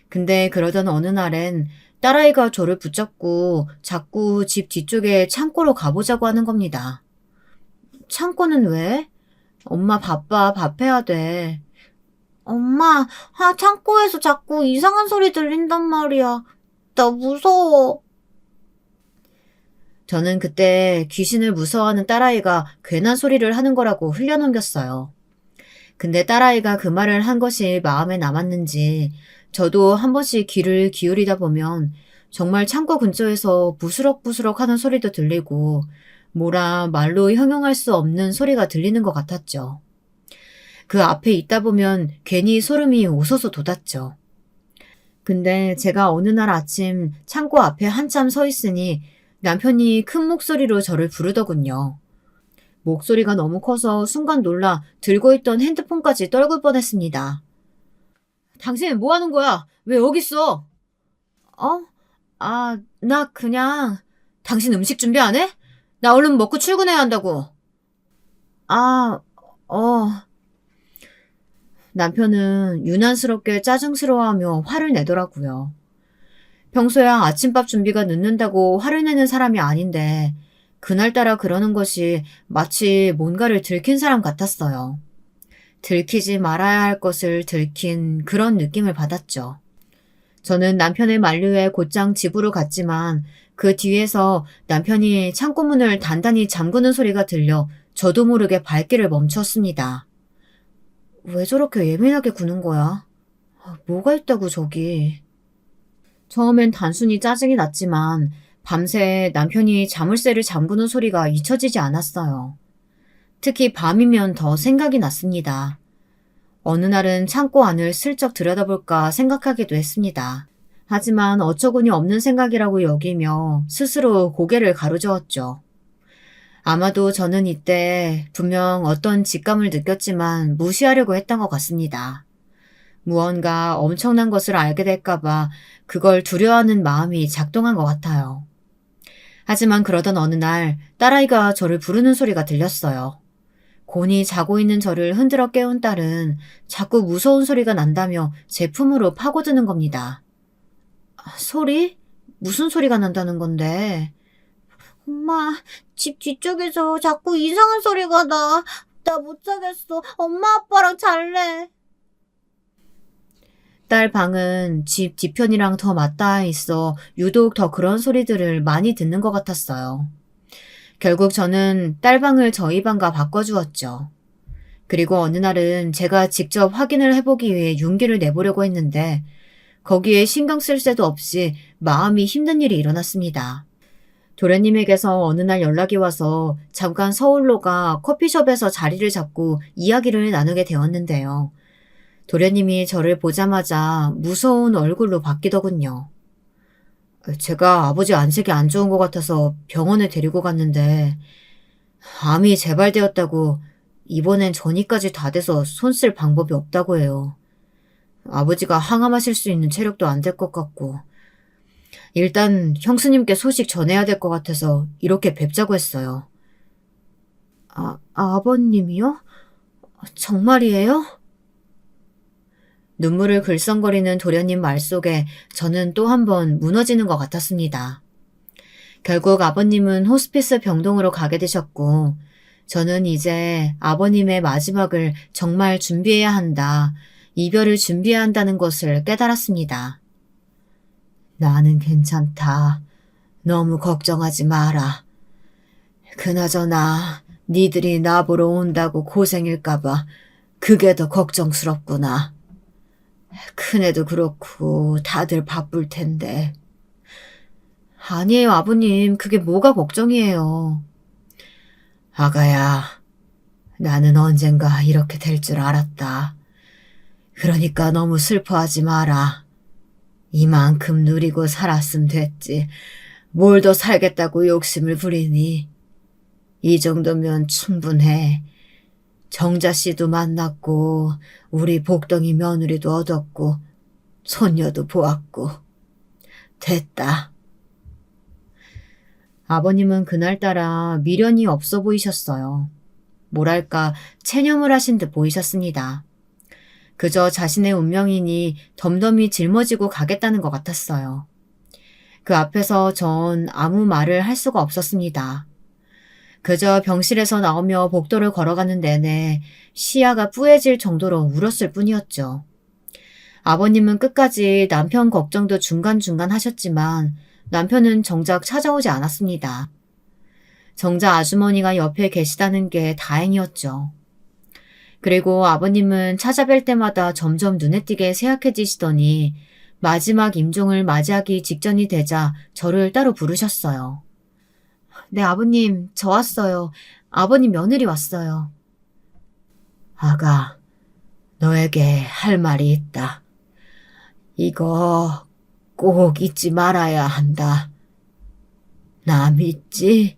근데 그러던 어느 날엔 딸아이가 저를 붙잡고 자꾸 집 뒤쪽에 창고로 가보자고 하는 겁니다. 창고는 왜? 엄마 바빠, 밥 해야 돼. 엄마, 창고에서 자꾸 이상한 소리 들린단 말이야. 나 무서워. 저는 그때 귀신을 무서워하는 딸아이가 괜한 소리를 하는 거라고 흘려넘겼어요. 근데 딸아이가 그 말을 한 것이 마음에 남았는지 저도 한 번씩 귀를 기울이다 보면 정말 창고 근처에서 부스럭부스럭 하는 소리도 들리고 뭐라 말로 형용할 수 없는 소리가 들리는 것 같았죠. 그 앞에 있다 보면 괜히 소름이 오서서 돋았죠. 근데 제가 어느 날 아침 창고 앞에 한참 서 있으니 남편이 큰 목소리로 저를 부르더군요. 목소리가 너무 커서 순간 놀라 들고 있던 핸드폰까지 떨굴 뻔했습니다. 당신 뭐 하는 거야? 왜 여기 있어? 어? 나 그냥... 당신 음식 준비 안 해? 나 얼른 먹고 출근해야 한다고. 아, 어... 남편은 유난스럽게 짜증스러워하며 화를 내더라고요. 평소야 아침밥 준비가 늦는다고 화를 내는 사람이 아닌데 그날따라 그러는 것이 마치 뭔가를 들킨 사람 같았어요. 들키지 말아야 할 것을 들킨 그런 느낌을 받았죠. 저는 남편의 만류에 곧장 집으로 갔지만 그 뒤에서 남편이 창고문을 단단히 잠그는 소리가 들려 저도 모르게 발길을 멈췄습니다. 왜 저렇게 예민하게 구는 거야? 뭐가 있다고 저기. 처음엔 단순히 짜증이 났지만 밤새 남편이 자물쇠를 잠그는 소리가 잊혀지지 않았어요. 특히 밤이면 더 생각이 났습니다. 어느 날은 창고 안을 슬쩍 들여다볼까 생각하기도 했습니다. 하지만 어처구니 없는 생각이라고 여기며 스스로 고개를 가로저었죠. 아마도 저는 이때 분명 어떤 직감을 느꼈지만 무시하려고 했던 것 같습니다. 무언가 엄청난 것을 알게 될까봐 그걸 두려워하는 마음이 작동한 것 같아요. 하지만 그러던 어느 날 딸아이가 저를 부르는 소리가 들렸어요. 곤히 자고 있는 저를 흔들어 깨운 딸은 자꾸 무서운 소리가 난다며 제 품으로 파고드는 겁니다. 소리? 무슨 소리가 난다는 건데? 엄마, 집 뒤쪽에서 자꾸 이상한 소리가 나. 나 못 자겠어. 엄마 아빠랑 잘래. 딸 방은 집 뒤편이랑 더 맞닿아 있어 유독 더 그런 소리들을 많이 듣는 것 같았어요. 결국 저는 딸 방을 저희 방과 바꿔주었죠. 그리고 어느 날은 제가 직접 확인을 해보기 위해 용기를 내보려고 했는데 거기에 신경 쓸 새도 없이 마음이 힘든 일이 일어났습니다. 도련님에게서 어느 날 연락이 와서 잠깐 서울로 가 커피숍에서 자리를 잡고 이야기를 나누게 되었는데요. 도련님이 저를 보자마자 무서운 얼굴로 바뀌더군요. 제가 아버지 안색이 안 좋은 것 같아서 병원에 데리고 갔는데 암이 재발되었다고 이번엔 전이까지 다 돼서 손 쓸 방법이 없다고 해요. 아버지가 항암하실 수 있는 체력도 안 될 것 같고 일단 형수님께 소식 전해야 될 것 같아서 이렇게 뵙자고 했어요. 아버님이요? 정말이에요? 눈물을 글썽거리는 도련님 말 속에 저는 또 한 번 무너지는 것 같았습니다. 결국 아버님은 호스피스 병동으로 가게 되셨고 저는 이제 아버님의 마지막을 정말 준비해야 한다, 이별을 준비해야 한다는 것을 깨달았습니다. 나는 괜찮다. 너무 걱정하지 마라. 그나저나 니들이 나보러 온다고 고생일까봐 그게 더 걱정스럽구나. 큰애도 그렇고 다들 바쁠 텐데. 아니에요, 아버님. 그게 뭐가 걱정이에요. 아가야, 나는 언젠가 이렇게 될 줄 알았다. 그러니까 너무 슬퍼하지 마라. 이만큼 누리고 살았으면 됐지. 뭘 더 살겠다고 욕심을 부리니. 이 정도면 충분해. 정자 씨도 만났고 우리 복덩이 며느리도 얻었고 손녀도 보았고 됐다. 아버님은 그날따라 미련이 없어 보이셨어요. 뭐랄까 체념을 하신 듯 보이셨습니다. 그저 자신의 운명이니 덤덤히 짊어지고 가겠다는 것 같았어요. 그 앞에서 전 아무 말을 할 수가 없었습니다. 그저 병실에서 나오며 복도를 걸어가는 내내 시야가 뿌얘질 정도로 울었을 뿐이었죠. 아버님은 끝까지 남편 걱정도 중간중간 하셨지만 남편은 정작 찾아오지 않았습니다. 정작 아주머니가 옆에 계시다는 게 다행이었죠. 그리고 아버님은 찾아뵐 때마다 점점 눈에 띄게 새약해지시더니 마지막 임종을 맞이하기 직전이 되자 저를 따로 부르셨어요. 네, 아버님, 저 왔어요. 아버님 며느리 왔어요. 아가, 너에게 할 말이 있다. 이거 꼭 잊지 말아야 한다. 나 믿지?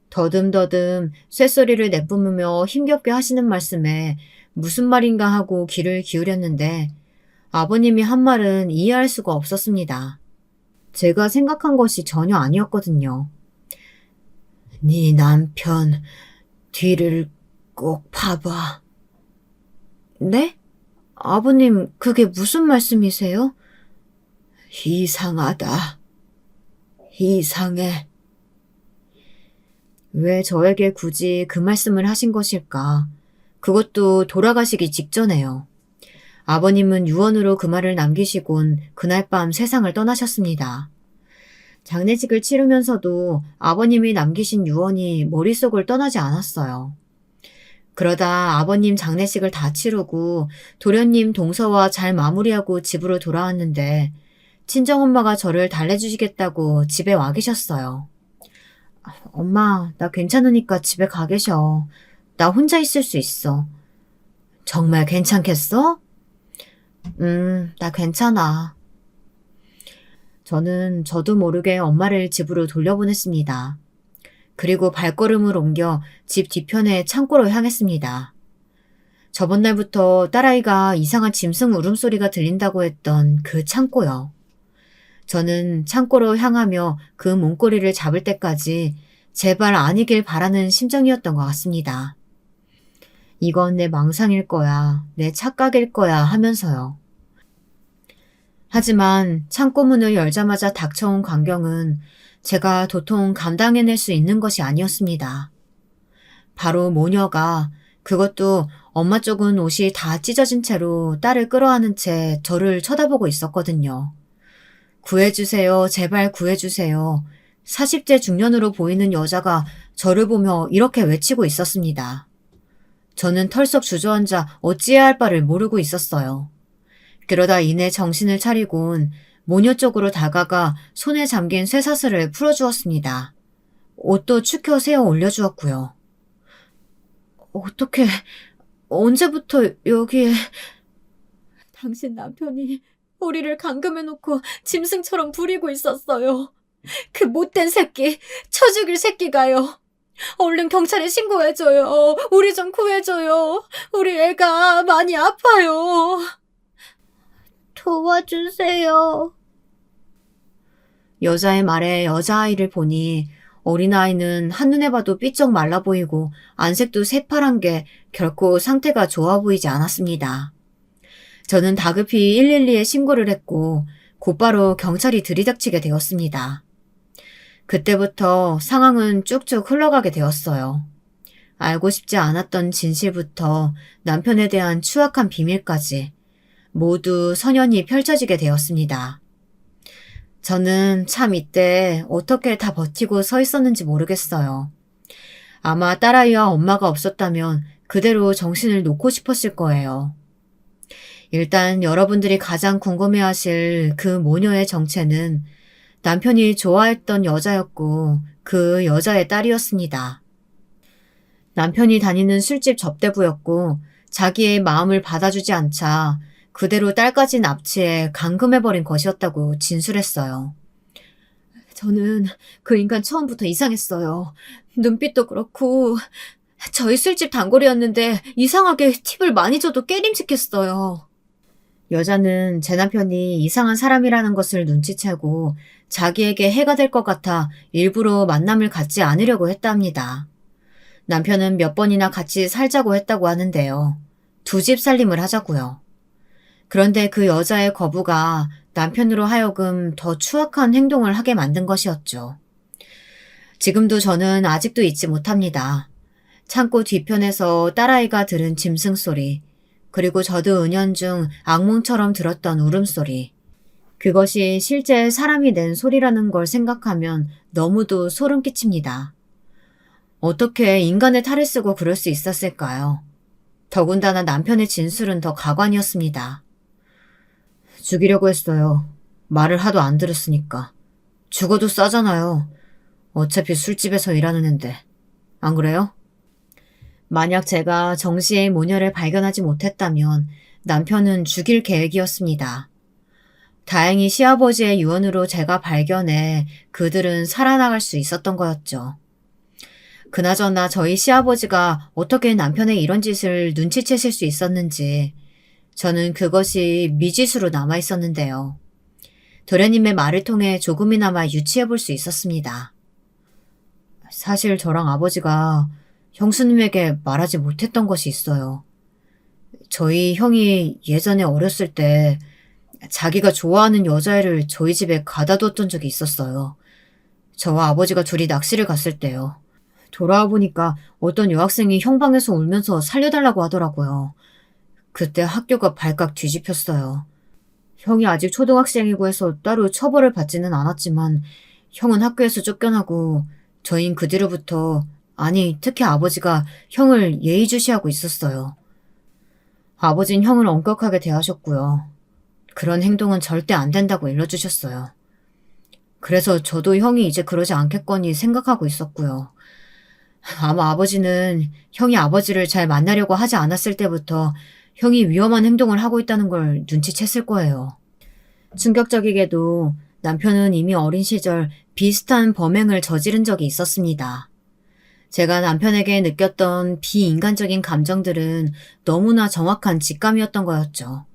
더듬더듬 쇳소리를 내뿜으며 힘겹게 하시는 말씀에 무슨 말인가 하고 귀를 기울였는데 아버님이 한 말은 이해할 수가 없었습니다. 제가 생각한 것이 전혀 아니었거든요. 네 남편 뒤를 꼭 봐봐. 네? 아버님, 그게 무슨 말씀이세요? 이상하다. 이상해. 왜 저에게 굳이 그 말씀을 하신 것일까? 그것도 돌아가시기 직전에요. 아버님은 유언으로 그 말을 남기시곤 그날 밤 세상을 떠나셨습니다. 장례식을 치르면서도 아버님이 남기신 유언이 머릿속을 떠나지 않았어요. 그러다 아버님 장례식을 다 치르고 도련님 동서와 잘 마무리하고 집으로 돌아왔는데 친정엄마가 저를 달래주시겠다고 집에 와 계셨어요. 엄마, 나 괜찮으니까 집에 가 계셔. 나 혼자 있을 수 있어. 정말 괜찮겠어? 나 괜찮아. 저는 저도 모르게 엄마를 집으로 돌려보냈습니다. 그리고 발걸음을 옮겨 집 뒤편의 창고로 향했습니다. 저번 날부터 딸아이가 이상한 짐승 울음소리가 들린다고 했던 그 창고요. 저는 창고로 향하며 그 문고리를 잡을 때까지 제발 아니길 바라는 심정이었던 것 같습니다. 이건 내 망상일 거야, 내 착각일 거야 하면서요. 하지만 창고문을 열자마자 닥쳐온 광경은 제가 도통 감당해낼 수 있는 것이 아니었습니다. 바로 모녀가, 그것도 엄마 쪽은 옷이 다 찢어진 채로 딸을 끌어안은 채 저를 쳐다보고 있었거든요. 구해주세요. 제발 구해주세요. 40대 중년으로 보이는 여자가 저를 보며 이렇게 외치고 있었습니다. 저는 털썩 주저앉아 어찌해야 할 바를 모르고 있었어요. 그러다 이내 정신을 차리곤 모녀 쪽으로 다가가 손에 잠긴 쇠사슬을 풀어주었습니다. 옷도 축혀 세워 올려주었고요. 어떻게, 언제부터 여기에... 당신 남편이 우리를 감금해놓고 짐승처럼 부리고 있었어요. 그 못된 새끼, 쳐 죽일 새끼가요. 얼른 경찰에 신고해줘요. 우리 좀 구해줘요. 우리 애가 많이 아파요. 도와주세요. 여자의 말에 여자아이를 보니 어린아이는 한눈에 봐도 삐쩍 말라 보이고 안색도 새파란 게 결코 상태가 좋아 보이지 않았습니다. 저는 다급히 112에 신고를 했고 곧바로 경찰이 들이닥치게 되었습니다. 그때부터 상황은 쭉쭉 흘러가게 되었어요. 알고 싶지 않았던 진실부터 남편에 대한 추악한 비밀까지 모두 선연히 펼쳐지게 되었습니다. 저는 참 이때 어떻게 다 버티고 서 있었는지 모르겠어요. 아마 딸아이와 엄마가 없었다면 그대로 정신을 놓고 싶었을 거예요. 일단 여러분들이 가장 궁금해하실 그 모녀의 정체는 남편이 좋아했던 여자였고 그 여자의 딸이었습니다. 남편이 다니는 술집 접대부였고 자기의 마음을 받아주지 않자 그대로 딸까지 납치해 감금해버린 것이었다고 진술했어요. 저는 그 인간 처음부터 이상했어요. 눈빛도 그렇고 저희 술집 단골이었는데 이상하게 팁을 많이 줘도 깨림직했어요. 여자는 제 남편이 이상한 사람이라는 것을 눈치채고 자기에게 해가 될 것 같아 일부러 만남을 갖지 않으려고 했답니다. 남편은 몇 번이나 같이 살자고 했다고 하는데요. 두 집 살림을 하자고요. 그런데 그 여자의 거부가 남편으로 하여금 더 추악한 행동을 하게 만든 것이었죠. 지금도 저는 아직도 잊지 못합니다. 창고 뒤편에서 딸아이가 들은 짐승 소리, 그리고 저도 은연중 악몽처럼 들었던 울음소리. 그것이 실제 사람이 낸 소리라는 걸 생각하면 너무도 소름 끼칩니다. 어떻게 인간의 탈을 쓰고 그럴 수 있었을까요? 더군다나 남편의 진술은 더 가관이었습니다. 죽이려고 했어요. 말을 하도 안 들었으니까. 죽어도 싸잖아요. 어차피 술집에서 일하는 앤데. 안 그래요? 만약 제가 정씨의 모녀를 발견하지 못했다면 남편은 죽일 계획이었습니다. 다행히 시아버지의 유언으로 제가 발견해 그들은 살아나갈 수 있었던 거였죠. 그나저나 저희 시아버지가 어떻게 남편의 이런 짓을 눈치채실 수 있었는지 저는 그것이 미지수로 남아 있었는데요. 도련님의 말을 통해 조금이나마 유추해 볼 수 있었습니다. 사실 저랑 아버지가 형수님에게 말하지 못했던 것이 있어요. 저희 형이 예전에 어렸을 때 자기가 좋아하는 여자애를 저희 집에 가다 뒀던 적이 있었어요. 저와 아버지가 둘이 낚시를 갔을 때요. 돌아와 보니까 어떤 여학생이 형 방에서 울면서 살려달라고 하더라고요. 그때 학교가 발칵 뒤집혔어요. 형이 아직 초등학생이고 해서 따로 처벌을 받지는 않았지만 형은 학교에서 쫓겨나고 저흰 그 뒤로부터 아니 특히 아버지가 형을 예의주시하고 있었어요. 아버진 형을 엄격하게 대하셨고요. 그런 행동은 절대 안 된다고 일러주셨어요. 그래서 저도 형이 이제 그러지 않겠거니 생각하고 있었고요. 아마 아버지는 형이 아버지를 잘 만나려고 하지 않았을 때부터 형이 위험한 행동을 하고 있다는 걸 눈치챘을 거예요. 충격적이게도 남편은 이미 어린 시절 비슷한 범행을 저지른 적이 있었습니다. 제가 남편에게 느꼈던 비인간적인 감정들은 너무나 정확한 직감이었던 거였죠.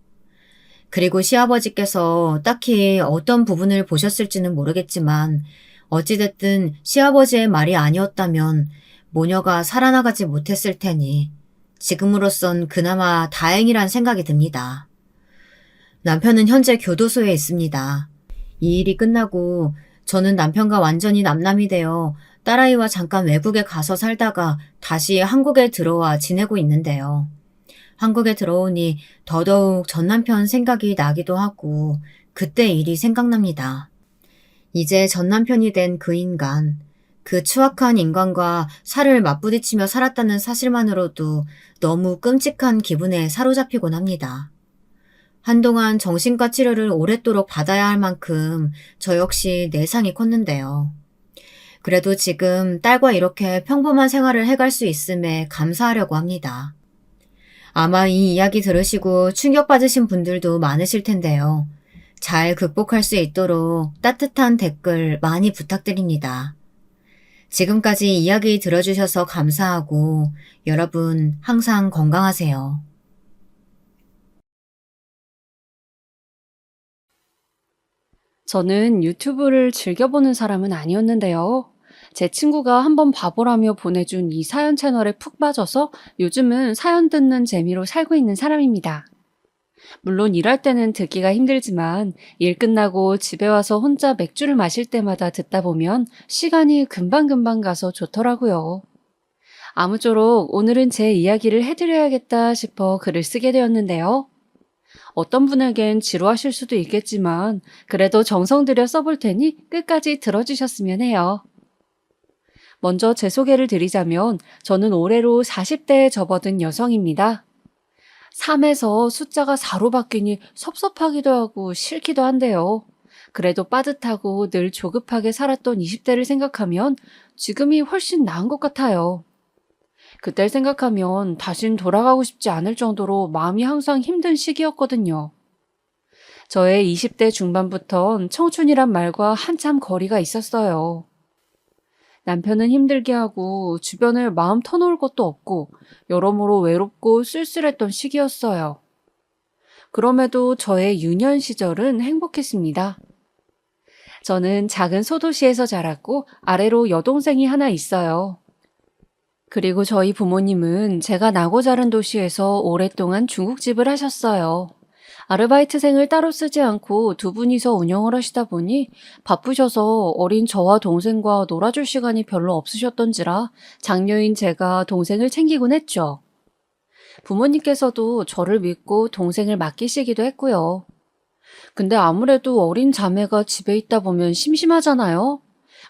그리고 시아버지께서 딱히 어떤 부분을 보셨을지는 모르겠지만 어찌됐든 시아버지의 말이 아니었다면 모녀가 살아나가지 못했을 테니 지금으로선 그나마 다행이란 생각이 듭니다. 남편은 현재 교도소에 있습니다. 이 일이 끝나고 저는 남편과 완전히 남남이 되어 딸아이와 잠깐 외국에 가서 살다가 다시 한국에 들어와 지내고 있는데요. 한국에 들어오니 더더욱 전 남편 생각이 나기도 하고 그때 일이 생각납니다. 이제 전 남편이 된 그 인간, 그 추악한 인간과 살을 맞부딪히며 살았다는 사실만으로도 너무 끔찍한 기분에 사로잡히곤 합니다. 한동안 정신과 치료를 오랫도록 받아야 할 만큼 저 역시 내상이 컸는데요. 그래도 지금 딸과 이렇게 평범한 생활을 해갈 수 있음에 감사하려고 합니다. 아마 이 이야기 들으시고 충격받으신 분들도 많으실 텐데요. 잘 극복할 수 있도록 따뜻한 댓글 많이 부탁드립니다. 지금까지 이야기 들어주셔서 감사하고 여러분 항상 건강하세요. 저는 유튜브를 즐겨보는 사람은 아니었는데요. 제 친구가 한번 봐보라며 보내준 이 사연 채널에 푹 빠져서 요즘은 사연 듣는 재미로 살고 있는 사람입니다. 물론 일할 때는 듣기가 힘들지만 일 끝나고 집에 와서 혼자 맥주를 마실 때마다 듣다 보면 시간이 금방금방 가서 좋더라고요. 아무쪼록 오늘은 제 이야기를 해드려야겠다 싶어 글을 쓰게 되었는데요. 어떤 분에겐 지루하실 수도 있겠지만 그래도 정성 들여 써볼 테니 끝까지 들어주셨으면 해요. 먼저 제 소개를 드리자면 저는 올해로 40대에 접어든 여성입니다. 3에서 숫자가 4로 바뀌니 섭섭하기도 하고 싫기도 한데요. 그래도 빠듯하고 늘 조급하게 살았던 20대를 생각하면 지금이 훨씬 나은 것 같아요. 그때를 생각하면 다신 돌아가고 싶지 않을 정도로 마음이 항상 힘든 시기였거든요. 저의 20대 중반부턴 청춘이란 말과 한참 거리가 있었어요. 남편은 힘들게 하고 주변을 마음 터놓을 것도 없고 여러모로 외롭고 쓸쓸했던 시기였어요. 그럼에도 저의 유년 시절은 행복했습니다. 저는 작은 소도시에서 자랐고 아래로 여동생이 하나 있어요. 그리고 저희 부모님은 제가 나고 자란 도시에서 오랫동안 중국집을 하셨어요. 아르바이트생을 따로 쓰지 않고 두 분이서 운영을 하시다 보니 바쁘셔서 어린 저와 동생과 놀아줄 시간이 별로 없으셨던지라 장녀인 제가 동생을 챙기곤 했죠. 부모님께서도 저를 믿고 동생을 맡기시기도 했고요. 근데 아무래도 어린 자매가 집에 있다 보면 심심하잖아요.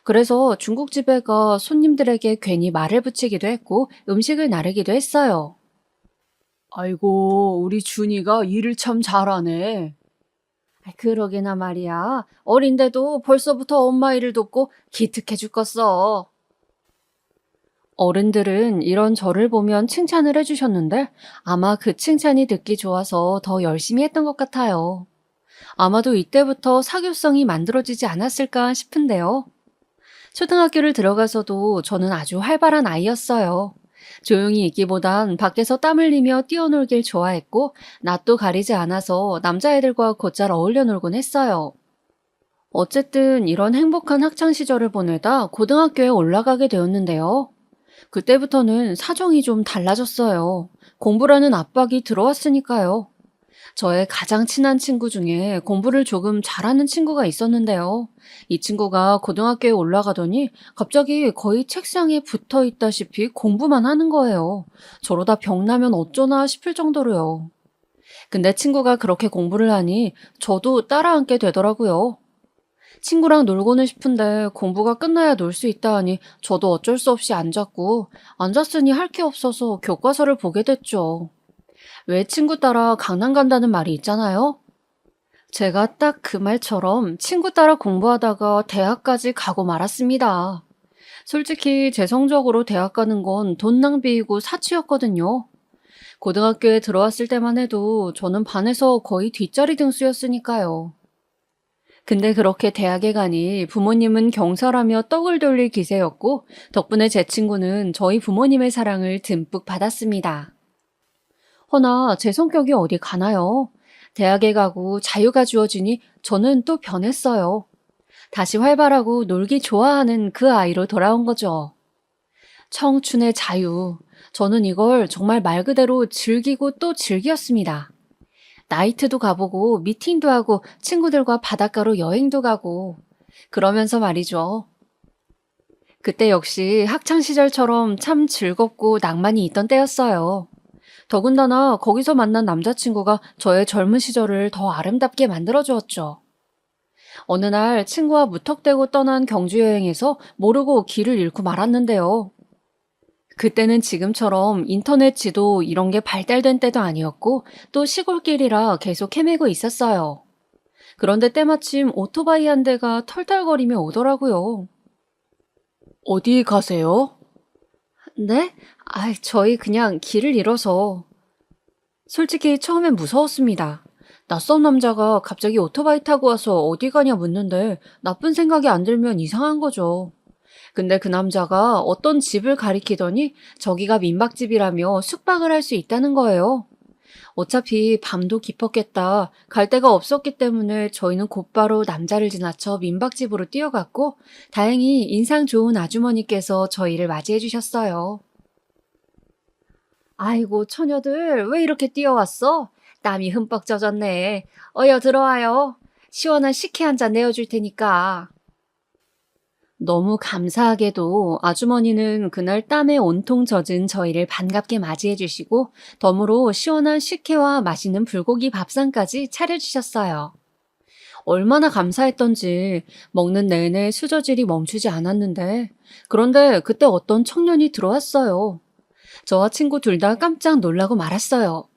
그래서 중국집에 가 손님들에게 괜히 말을 붙이기도 했고 음식을 나르기도 했어요. 아이고, 우리 준이가 일을 참 잘하네. 그러게나 말이야. 어린데도 벌써부터 엄마 일을 돕고 기특해 죽겠어. 어른들은 이런 저를 보면 칭찬을 해주셨는데 아마 그 칭찬이 듣기 좋아서 더 열심히 했던 것 같아요. 아마도 이때부터 사교성이 만들어지지 않았을까 싶은데요. 초등학교를 들어가서도 저는 아주 활발한 아이였어요. 조용히 있기보단 밖에서 땀 흘리며 뛰어놀길 좋아했고 낯도 가리지 않아서 남자애들과 곧잘 어울려 놀곤 했어요. 어쨌든 이런 행복한 학창 시절을 보내다 고등학교에 올라가게 되었는데요. 그때부터는 사정이 좀 달라졌어요. 공부라는 압박이 들어왔으니까요. 저의 가장 친한 친구 중에 공부를 조금 잘하는 친구가 있었는데요. 이 친구가 고등학교에 올라가더니 갑자기 거의 책상에 붙어 있다시피 공부만 하는 거예요. 저러다 병나면 어쩌나 싶을 정도로요. 근데 친구가 그렇게 공부를 하니 저도 따라 앉게 되더라고요. 친구랑 놀고는 싶은데 공부가 끝나야 놀 수 있다 하니 저도 어쩔 수 없이 앉았고 앉았으니 할 게 없어서 교과서를 보게 됐죠. 왜 친구 따라 강남 간다는 말이 있잖아요. 제가 딱 그 말처럼 친구 따라 공부하다가 대학까지 가고 말았습니다. 솔직히 제 성적으로 대학 가는 건 돈 낭비이고 사치였거든요. 고등학교에 들어왔을 때만 해도 저는 반에서 거의 뒷자리 등수였으니까요. 근데 그렇게 대학에 가니 부모님은 경살하며 떡을 돌릴 기세였고 덕분에 제 친구는 저희 부모님의 사랑을 듬뿍 받았습니다. 허나 제 성격이 어디 가나요? 대학에 가고 자유가 주어지니 저는 또 변했어요. 다시 활발하고 놀기 좋아하는 그 아이로 돌아온 거죠. 청춘의 자유. 저는 이걸 정말 말 그대로 즐기고 또 즐겼습니다. 나이트도 가보고 미팅도 하고 친구들과 바닷가로 여행도 가고 그러면서 말이죠. 그때 역시 학창시절처럼 참 즐겁고 낭만이 있던 때였어요. 더군다나 거기서 만난 남자친구가 저의 젊은 시절을 더 아름답게 만들어주었죠. 어느 날 친구와 무턱대고 떠난 경주 여행에서 모르고 길을 잃고 말았는데요. 그때는 지금처럼 인터넷 지도 이런 게 발달된 때도 아니었고 또 시골길이라 계속 헤매고 있었어요. 그런데 때마침 오토바이 한 대가 털털거리며 오더라고요. 어디 가세요? 네? 저희 그냥 길을 잃어서. 솔직히 처음엔 무서웠습니다. 낯선 남자가 갑자기 오토바이 타고 와서 어디 가냐 묻는데 나쁜 생각이 안 들면 이상한 거죠. 근데 그 남자가 어떤 집을 가리키더니 저기가 민박집이라며 숙박을 할 수 있다는 거예요. 어차피 밤도 깊었겠다. 갈 데가 없었기 때문에 저희는 곧바로 남자를 지나쳐 민박집으로 뛰어갔고 다행히 인상 좋은 아주머니께서 저희를 맞이해 주셨어요. 아이고 처녀들 왜 이렇게 뛰어왔어? 땀이 흠뻑 젖었네. 어여 들어와요. 시원한 식혜 한 잔 내어줄 테니까. 너무 감사하게도 아주머니는 그날 땀에 온통 젖은 저희를 반갑게 맞이해 주시고 덤으로 시원한 식혜와 맛있는 불고기 밥상까지 차려주셨어요. 얼마나 감사했던지 먹는 내내 수저질이 멈추지 않았는데 그런데 그때 어떤 청년이 들어왔어요. 저와 친구 둘 다 깜짝 놀라고 말았어요.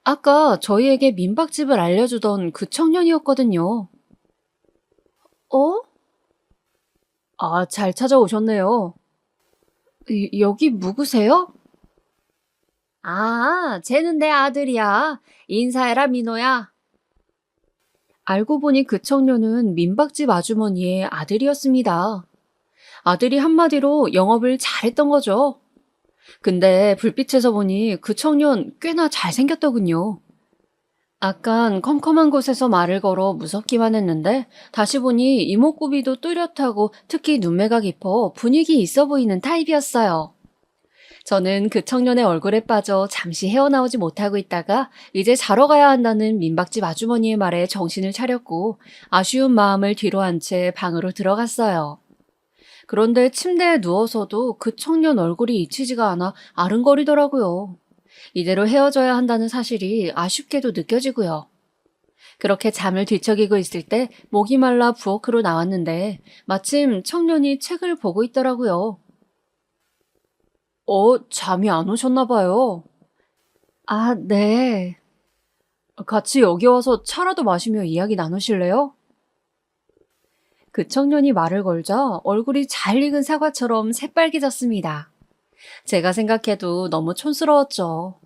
아까 저희에게 민박집을 알려주던 그 청년이었거든요. 어? 잘 찾아오셨네요. 여기 누구세요? 쟤는 내 아들이야. 인사해라, 민호야. 알고 보니 그 청년은 민박집 아주머니의 아들이었습니다. 아들이 한마디로 영업을 잘했던 거죠. 근데 불빛에서 보니 그 청년 꽤나 잘생겼더군요. 아깐 컴컴한 곳에서 말을 걸어 무섭기만 했는데 다시 보니 이목구비도 뚜렷하고 특히 눈매가 깊어 분위기 있어 보이는 타입이었어요. 저는 그 청년의 얼굴에 빠져 잠시 헤어나오지 못하고 있다가 이제 자러 가야 한다는 민박집 아주머니의 말에 정신을 차렸고 아쉬운 마음을 뒤로 한 채 방으로 들어갔어요. 그런데 침대에 누워서도 그 청년 얼굴이 잊히지가 않아 아른거리더라고요. 이대로 헤어져야 한다는 사실이 아쉽게도 느껴지고요. 그렇게 잠을 뒤척이고 있을 때 목이 말라 부엌으로 나왔는데 마침 청년이 책을 보고 있더라고요. 잠이 안 오셨나 봐요. 아, 네. 같이 여기 와서 차라도 마시며 이야기 나누실래요? 그 청년이 말을 걸자 얼굴이 잘 익은 사과처럼 새빨개졌습니다. 제가 생각해도 너무 촌스러웠죠.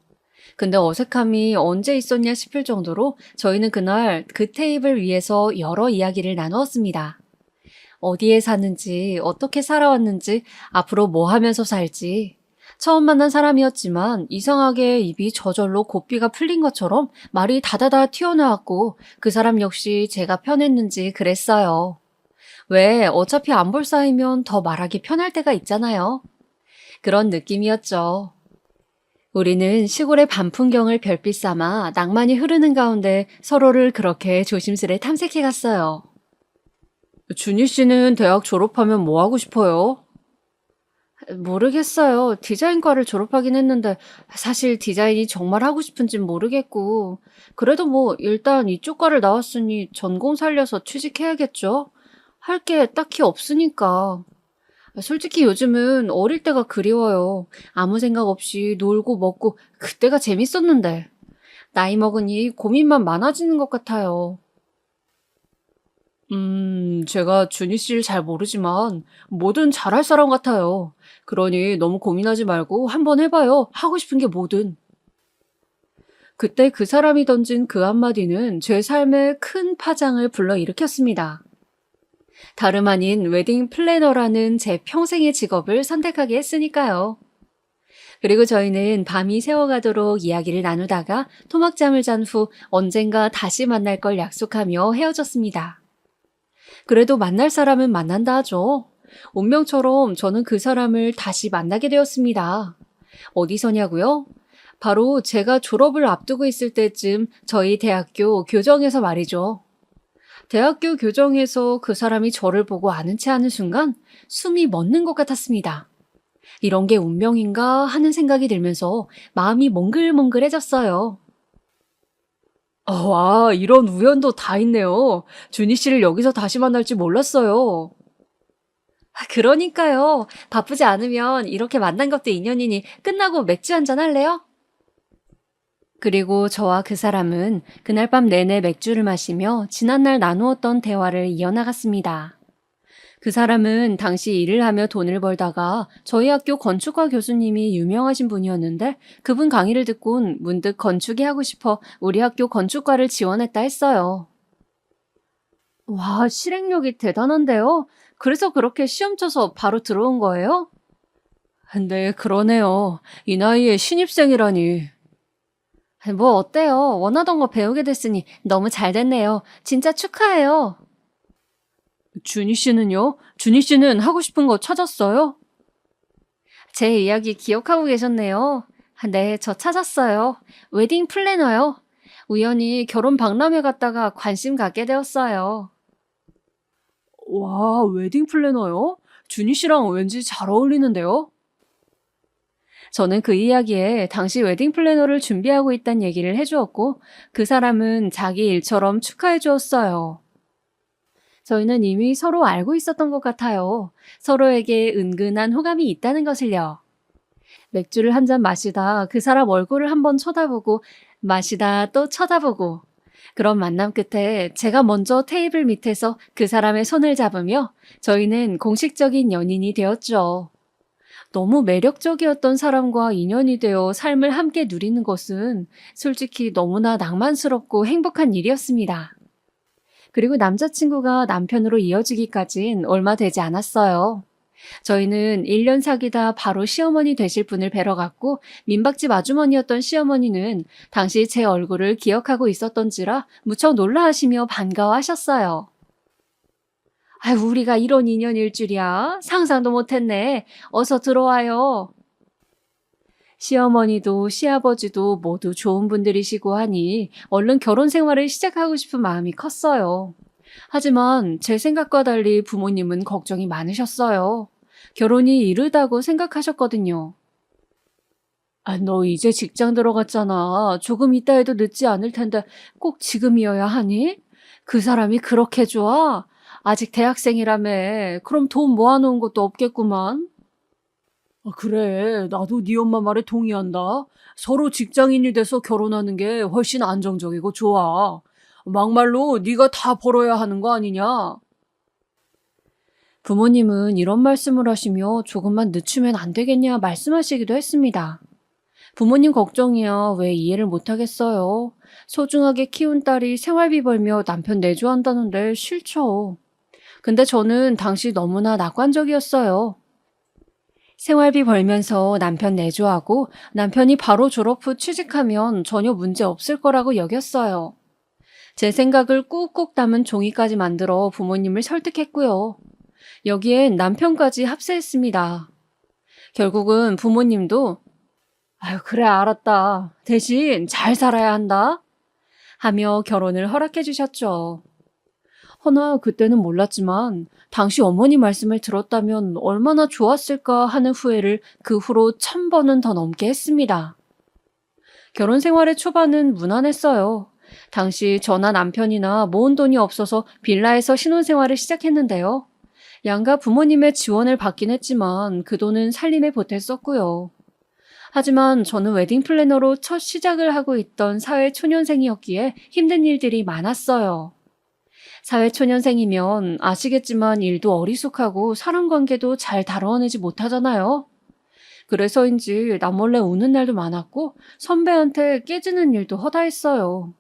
근데 어색함이 언제 있었냐 싶을 정도로 저희는 그날 그 테이블 위에서 여러 이야기를 나누었습니다. 어디에 사는지, 어떻게 살아왔는지, 앞으로 뭐 하면서 살지. 처음 만난 사람이었지만 이상하게 입이 저절로 고삐가 풀린 것처럼 말이 다다다 튀어나왔고 그 사람 역시 제가 편했는지 그랬어요. 왜 어차피 안 볼 사이면 더 말하기 편할 때가 있잖아요. 그런 느낌이었죠. 우리는 시골의 밤 풍경을 별빛 삼아 낭만이 흐르는 가운데 서로를 그렇게 조심스레 탐색해 갔어요. 준희 씨는 대학 졸업하면 뭐 하고 싶어요? 모르겠어요. 디자인과를 졸업하긴 했는데 사실 디자인이 정말 하고 싶은진 모르겠고 그래도 뭐 일단 이쪽 과를 나왔으니 전공 살려서 취직해야겠죠? 할 게 딱히 없으니까. 솔직히 요즘은 어릴 때가 그리워요. 아무 생각 없이 놀고 먹고 그때가 재밌었는데. 나이 먹으니 고민만 많아지는 것 같아요. 제가 준희 씨를 잘 모르지만 뭐든 잘할 사람 같아요. 그러니 너무 고민하지 말고 한번 해봐요. 하고 싶은 게 뭐든. 그때 그 사람이 던진 그 한마디는 제 삶에 큰 파장을 불러일으켰습니다. 다름 아닌 웨딩 플래너라는 제 평생의 직업을 선택하게 했으니까요. 그리고 저희는 밤이 새워가도록 이야기를 나누다가 토막잠을 잔 후 언젠가 다시 만날 걸 약속하며 헤어졌습니다. 그래도 만날 사람은 만난다 하죠. 운명처럼 저는 그 사람을 다시 만나게 되었습니다. 어디서냐고요? 바로 제가 졸업을 앞두고 있을 때쯤 저희 대학교 교정에서 말이죠. 대학교 교정에서 그 사람이 저를 보고 아는 체 하는 순간 숨이 멎는 것 같았습니다. 이런 게 운명인가 하는 생각이 들면서 마음이 몽글몽글해졌어요. 와, 이런 우연도 다 있네요. 준희 씨를 여기서 다시 만날지 몰랐어요. 그러니까요. 바쁘지 않으면 이렇게 만난 것도 인연이니 끝나고 맥주 한잔 할래요? 그리고 저와 그 사람은 그날 밤 내내 맥주를 마시며 지난날 나누었던 대화를 이어나갔습니다. 그 사람은 당시 일을 하며 돈을 벌다가 저희 학교 건축과 교수님이 유명하신 분이었는데 그분 강의를 듣곤 문득 건축이 하고 싶어 우리 학교 건축과를 지원했다 했어요. 와, 실행력이 대단한데요? 그래서 그렇게 시험 쳐서 바로 들어온 거예요? 네, 그러네요. 이 나이에 신입생이라니. 뭐 어때요? 원하던 거 배우게 됐으니 너무 잘 됐네요. 진짜 축하해요. 준희 씨는요? 준희 씨는 하고 싶은 거 찾았어요? 제 이야기 기억하고 계셨네요. 네, 저 찾았어요. 웨딩 플래너요. 우연히 결혼 박람회 갔다가 관심 갖게 되었어요. 와, 웨딩 플래너요? 준희 씨랑 왠지 잘 어울리는데요? 저는 그 이야기에 당시 웨딩 플래너를 준비하고 있다는 얘기를 해주었고 그 사람은 자기 일처럼 축하해 주었어요. 저희는 이미 서로 알고 있었던 것 같아요. 서로에게 은근한 호감이 있다는 것을요. 맥주를 한 잔 마시다 그 사람 얼굴을 한번 쳐다보고 마시다 또 쳐다보고 그런 만남 끝에 제가 먼저 테이블 밑에서 그 사람의 손을 잡으며 저희는 공식적인 연인이 되었죠. 너무 매력적이었던 사람과 인연이 되어 삶을 함께 누리는 것은 솔직히 너무나 낭만스럽고 행복한 일이었습니다. 그리고 남자친구가 남편으로 이어지기까진 얼마 되지 않았어요. 저희는 1년 사귀다 바로 시어머니 되실 분을 뵈러 갔고 민박집 아주머니였던 시어머니는 당시 제 얼굴을 기억하고 있었던지라 무척 놀라하시며 반가워하셨어요. 우리가 이런 인연일 줄이야. 상상도 못했네. 어서 들어와요. 시어머니도 시아버지도 모두 좋은 분들이시고 하니 얼른 결혼 생활을 시작하고 싶은 마음이 컸어요. 하지만 제 생각과 달리 부모님은 걱정이 많으셨어요. 결혼이 이르다고 생각하셨거든요. 아, 너 이제 직장 들어갔잖아. 조금 있다 해도 늦지 않을 텐데 꼭 지금이어야 하니? 그 사람이 그렇게 좋아? 아직 대학생이라며. 그럼 돈 모아놓은 것도 없겠구만. 아, 그래. 나도 네 엄마 말에 동의한다. 서로 직장인이 돼서 결혼하는 게 훨씬 안정적이고 좋아. 막말로 네가 다 벌어야 하는 거 아니냐? 부모님은 이런 말씀을 하시며 조금만 늦추면 안 되겠냐 말씀하시기도 했습니다. 부모님 걱정이야 왜 이해를 못하겠어요. 소중하게 키운 딸이 생활비 벌며 남편 내조한다는데 싫죠. 근데 저는 당시 너무나 낙관적이었어요. 생활비 벌면서 남편 내조하고 남편이 바로 졸업 후 취직하면 전혀 문제 없을 거라고 여겼어요. 제 생각을 꾹꾹 담은 종이까지 만들어 부모님을 설득했고요. 여기엔 남편까지 합세했습니다. 결국은 부모님도 아유, 그래, 알았다. 대신 잘 살아야 한다. 하며 결혼을 허락해 주셨죠. 허나 그때는 몰랐지만 당시 어머니 말씀을 들었다면 얼마나 좋았을까 하는 후회를 그 후로 1000번은 더 넘게 했습니다. 결혼 생활의 초반은 무난했어요. 당시 저나 남편이나 모은 돈이 없어서 빌라에서 신혼생활을 시작했는데요. 양가 부모님의 지원을 받긴 했지만 그 돈은 살림에 보탰었고요. 하지만 저는 웨딩 플래너로 첫 시작을 하고 있던 사회초년생이었기에 힘든 일들이 많았어요. 사회초년생이면 아시겠지만 일도 어리숙하고 사람관계도 잘 다뤄내지 못하잖아요. 그래서인지 남몰래 우는 날도 많았고 선배한테 깨지는 일도 허다했어요.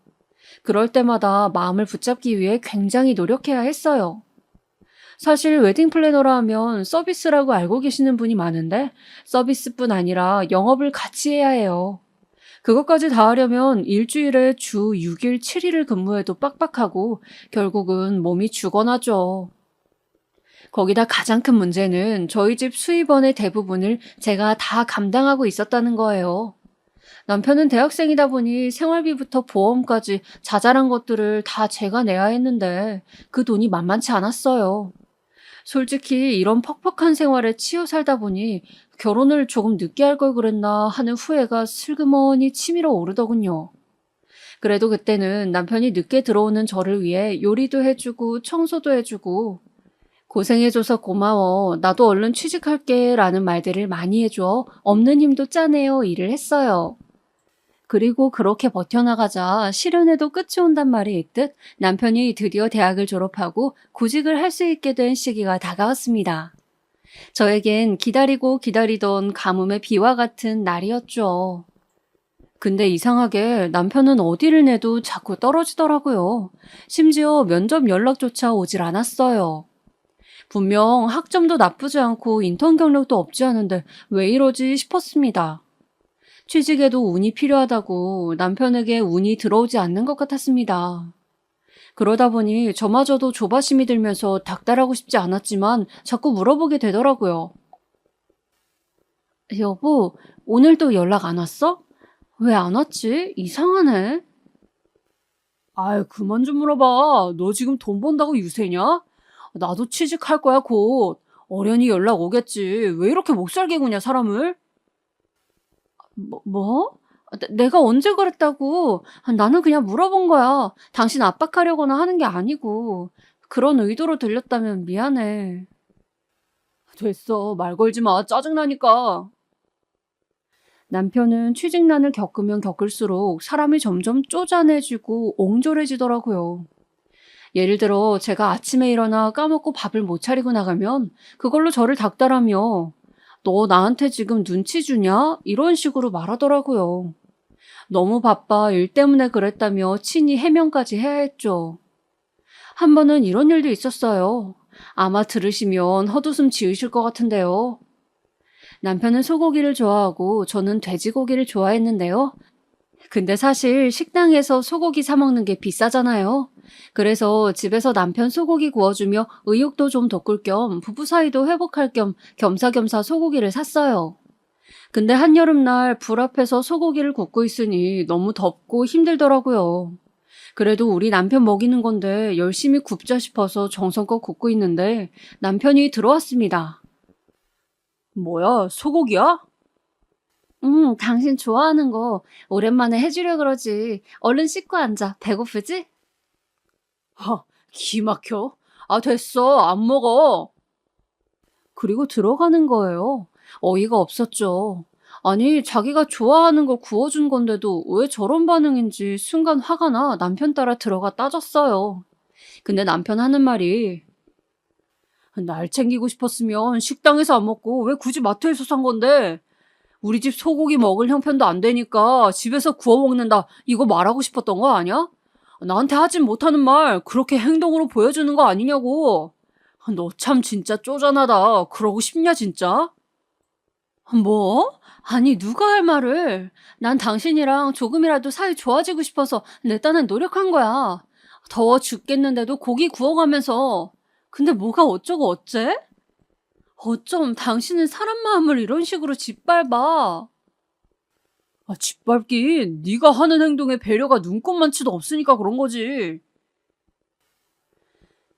그럴 때마다 마음을 붙잡기 위해 굉장히 노력해야 했어요. 사실 웨딩 플래너라 하면 서비스라고 알고 계시는 분이 많은데 서비스뿐 아니라 영업을 같이 해야 해요. 그것까지 다 하려면 일주일에 주 6일, 7일을 근무해도 빡빡하고 결국은 몸이 죽어나죠. 거기다 가장 큰 문제는 저희 집 수입원의 대부분을 제가 다 감당하고 있었다는 거예요. 남편은 대학생이다 보니 생활비부터 보험까지 자잘한 것들을 다 제가 내야 했는데 그 돈이 만만치 않았어요. 솔직히 이런 퍽퍽한 생활에 치여 살다 보니 결혼을 조금 늦게 할 걸 그랬나 하는 후회가 슬그머니 치밀어 오르더군요. 그래도 그때는 남편이 늦게 들어오는 저를 위해 요리도 해주고 청소도 해주고 고생해줘서 고마워. 나도 얼른 취직할게 라는 말들을 많이 해줘. 없는 힘도 짜내어 일을 했어요. 그리고 그렇게 버텨나가자 시련에도 끝이 온단 말이 있듯 남편이 드디어 대학을 졸업하고 구직을 할 수 있게 된 시기가 다가왔습니다. 저에겐 기다리고 기다리던 가뭄의 비와 같은 날이었죠. 근데 이상하게 남편은 어디를 내도 자꾸 떨어지더라고요. 심지어 면접 연락조차 오질 않았어요. 분명 학점도 나쁘지 않고 인턴 경력도 없지 않은데 왜 이러지 싶었습니다. 취직에도 운이 필요하다고 남편에게 운이 들어오지 않는 것 같았습니다. 그러다 보니 저마저도 조바심이 들면서 닥달하고 싶지 않았지만 자꾸 물어보게 되더라고요. 여보, 오늘도 연락 안 왔어? 왜 안 왔지? 이상하네. 아이, 그만 좀 물어봐. 너 지금 돈 번다고 유세냐? 나도 취직할 거야, 곧. 어련히 연락 오겠지. 왜 이렇게 목살게 구냐, 사람을? 뭐? 내가 언제 그랬다고? 나는 그냥 물어본 거야. 당신 압박하려거나 하는 게 아니고. 그런 의도로 들렸다면 미안해. 됐어. 말 걸지 마. 짜증나니까. 남편은 취직난을 겪으면 겪을수록 사람이 점점 쪼잔해지고 옹졸해지더라고요. 예를 들어 제가 아침에 일어나 까먹고 밥을 못 차리고 나가면 그걸로 저를 닥달하며 너 나한테 지금 눈치 주냐? 이런 식으로 말하더라고요. 너무 바빠 일 때문에 그랬다며 친히 해명까지 해야 했죠. 한 번은 이런 일도 있었어요. 아마 들으시면 헛웃음 지으실 것 같은데요. 남편은 소고기를 좋아하고 저는 돼지고기를 좋아했는데요. 근데 사실 식당에서 소고기 사 먹는 게 비싸잖아요. 그래서 집에서 남편 소고기 구워주며 의욕도 좀 돋굴 겸 부부 사이도 회복할 겸 겸사겸사 소고기를 샀어요. 근데 한여름날 불 앞에서 소고기를 굽고 있으니 너무 덥고 힘들더라고요. 그래도 우리 남편 먹이는 건데 열심히 굽자 싶어서 정성껏 굽고 있는데 남편이 들어왔습니다. 뭐야, 소고기야? 당신 좋아하는 거 오랜만에 해주려 그러지. 얼른 씻고 앉아. 배고프지? 기 막혀. 됐어. 안 먹어. 그리고 들어가는 거예요. 어이가 없었죠. 아니, 자기가 좋아하는 걸 구워준 건데도 왜 저런 반응인지 순간 화가 나 남편 따라 들어가 따졌어요. 근데 남편 하는 말이 날 챙기고 싶었으면 식당에서 안 먹고 왜 굳이 마트에서 산 건데? 우리 집 소고기 먹을 형편도 안 되니까 집에서 구워 먹는다. 이거 말하고 싶었던 거 아니야? 나한테 하진 못하는 말 그렇게 행동으로 보여주는 거 아니냐고. 너 참 진짜 쪼잔하다. 그러고 싶냐 진짜? 뭐? 아니 누가 할 말을. 난 당신이랑 조금이라도 사이 좋아지고 싶어서 내 딴엔 노력한 거야. 더워 죽겠는데도 고기 구워가면서. 근데 뭐가 어쩌고 어째? 어쩜 당신은 사람 마음을 이런 식으로 짓밟아. 짓밟긴 네가 하는 행동에 배려가 눈꼽만치도 없으니까 그런 거지.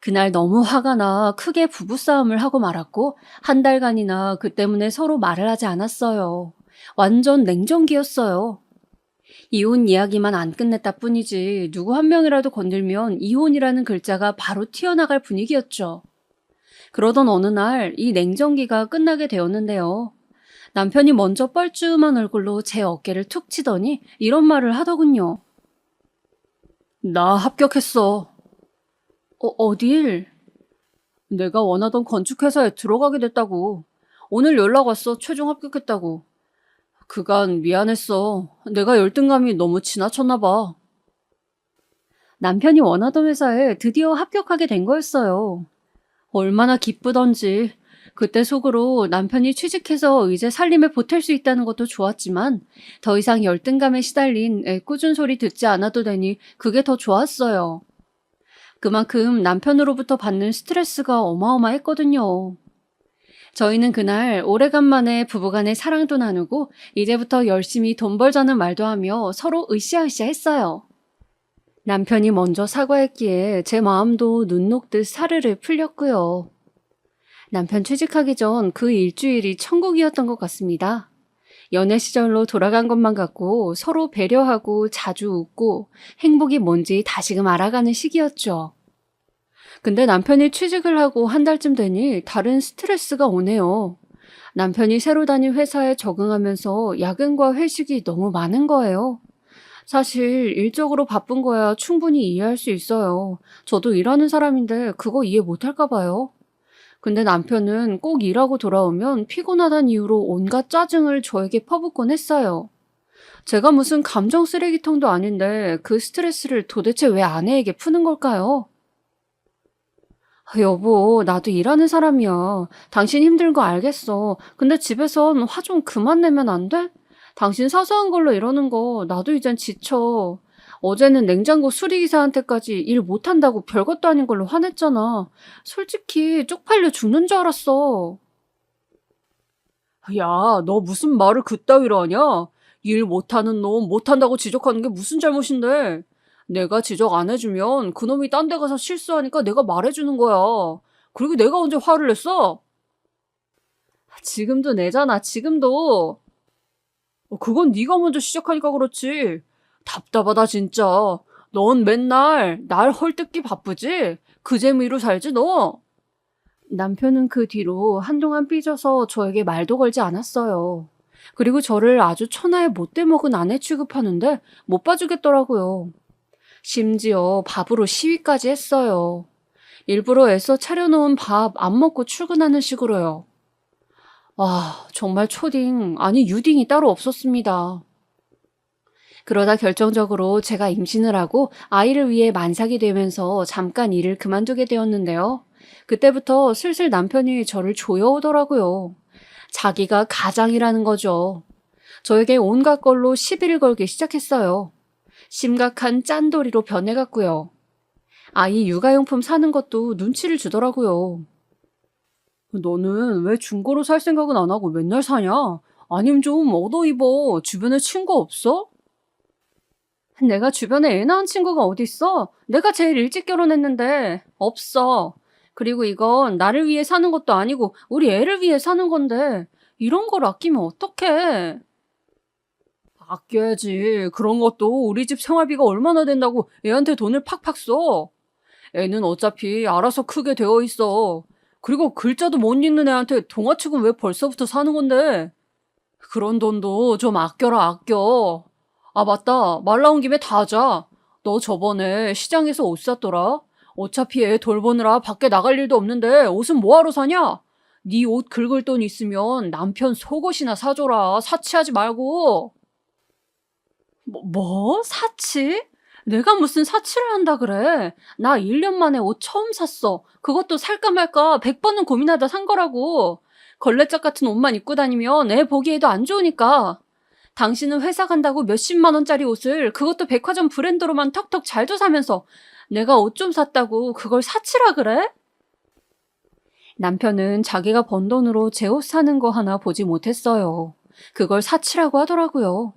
그날 너무 화가 나 크게 부부싸움을 하고 말았고 한 달간이나 그 때문에 서로 말을 하지 않았어요. 완전 냉정기였어요. 이혼 이야기만 안 끝냈다 뿐이지 누구 한 명이라도 건들면 이혼이라는 글자가 바로 튀어나갈 분위기였죠. 그러던 어느 날 이 냉정기가 끝나게 되었는데요. 남편이 먼저 뻘쭘한 얼굴로 제 어깨를 툭 치더니 이런 말을 하더군요. 나 합격했어. 어딜? 내가 원하던 건축회사에 들어가게 됐다고. 오늘 연락 왔어. 최종 합격했다고. 그간 미안했어. 내가 열등감이 너무 지나쳤나 봐. 남편이 원하던 회사에 드디어 합격하게 된 거였어요. 얼마나 기쁘던지. 그때 속으로 남편이 취직해서 이제 살림에 보탤 수 있다는 것도 좋았지만 더 이상 열등감에 시달린 애꿎은 소리 듣지 않아도 되니 그게 더 좋았어요. 그만큼 남편으로부터 받는 스트레스가 어마어마했거든요. 저희는 그날 오래간만에 부부간의 사랑도 나누고 이제부터 열심히 돈 벌자는 말도 하며 서로 으쌰으쌰 했어요. 남편이 먼저 사과했기에 제 마음도 눈 녹듯 사르르 풀렸고요. 남편 취직하기 전 그 일주일이 천국이었던 것 같습니다. 연애 시절로 돌아간 것만 같고 서로 배려하고 자주 웃고 행복이 뭔지 다시금 알아가는 시기였죠. 근데 남편이 취직을 하고 한 달쯤 되니 다른 스트레스가 오네요. 남편이 새로 다닌 회사에 적응하면서 야근과 회식이 너무 많은 거예요. 사실 일적으로 바쁜 거야 충분히 이해할 수 있어요. 저도 일하는 사람인데 그거 이해 못할까 봐요. 근데 남편은 꼭 일하고 돌아오면 피곤하다는 이유로 온갖 짜증을 저에게 퍼붓곤 했어요. 제가 무슨 감정 쓰레기통도 아닌데 그 스트레스를 도대체 왜 아내에게 푸는 걸까요? 여보, 나도 일하는 사람이야. 당신 힘든 거 알겠어. 근데 집에선 화 좀 그만 내면 안 돼? 당신 사소한 걸로 이러는 거 나도 이젠 지쳐. 어제는 냉장고 수리기사한테까지 일 못한다고 별것도 아닌 걸로 화냈잖아. 솔직히 쪽팔려 죽는 줄 알았어. 야, 너 무슨 말을 그따위로 하냐? 일 못하는 놈 못한다고 지적하는 게 무슨 잘못인데? 내가 지적 안 해주면 그놈이 딴 데 가서 실수하니까 내가 말해주는 거야. 그리고 내가 언제 화를 냈어? 지금도 내잖아, 지금도. 그건 네가 먼저 시작하니까 그렇지. 답답하다 진짜. 넌 맨날 날 헐뜯기 바쁘지? 그 재미로 살지 너? 남편은 그 뒤로 한동안 삐져서 저에게 말도 걸지 않았어요. 그리고 저를 아주 천하의 못돼 먹은 아내 취급하는데 못 봐주겠더라고요. 심지어 밥으로 시위까지 했어요. 일부러 애써 차려놓은 밥 안 먹고 출근하는 식으로요. 정말 초딩, 아니 유딩이 따로 없었습니다. 그러다 결정적으로 제가 임신을 하고 아이를 위해 만삭이 되면서 잠깐 일을 그만두게 되었는데요. 그때부터 슬슬 남편이 저를 조여오더라고요. 자기가 가장이라는 거죠. 저에게 온갖 걸로 시비를 걸기 시작했어요. 심각한 짠돌이로 변해갔고요. 아이 육아용품 사는 것도 눈치를 주더라고요. 너는 왜 중고로 살 생각은 안 하고 맨날 사냐? 아님 좀 얻어 입어. 주변에 친구 없어? 내가 주변에 애 낳은 친구가 어딨어? 내가 제일 일찍 결혼했는데. 없어. 그리고 이건 나를 위해 사는 것도 아니고 우리 애를 위해 사는 건데 이런 걸 아끼면 어떡해? 아껴야지. 그런 것도 우리 집 생활비가 얼마나 된다고 애한테 돈을 팍팍 써. 애는 어차피 알아서 크게 되어 있어. 그리고 글자도 못 읽는 애한테 동화책은 왜 벌써부터 사는 건데? 그런 돈도 좀 아껴라, 아껴. 아, 맞다. 말 나온 김에 다 하자. 너 저번에 시장에서 옷 샀더라? 어차피 애 돌보느라 밖에 나갈 일도 없는데 옷은 뭐하러 사냐? 네 옷 긁을 돈 있으면 남편 속옷이나 사줘라. 사치하지 말고. 뭐? 사치? 내가 무슨 사치를 한다 그래? 나 1년 만에 옷 처음 샀어. 그것도 살까 말까 100번은 고민하다 산 거라고. 걸레짝 같은 옷만 입고 다니면 애 보기에도 안 좋으니까. 당신은 회사 간다고 몇십만 원짜리 옷을 그것도 백화점 브랜드로만 턱턱 잘도 사면서 내가 옷 좀 샀다고 그걸 사치라 그래? 남편은 자기가 번 돈으로 제 옷 사는 거 하나 보지 못했어요. 그걸 사치라고 하더라고요.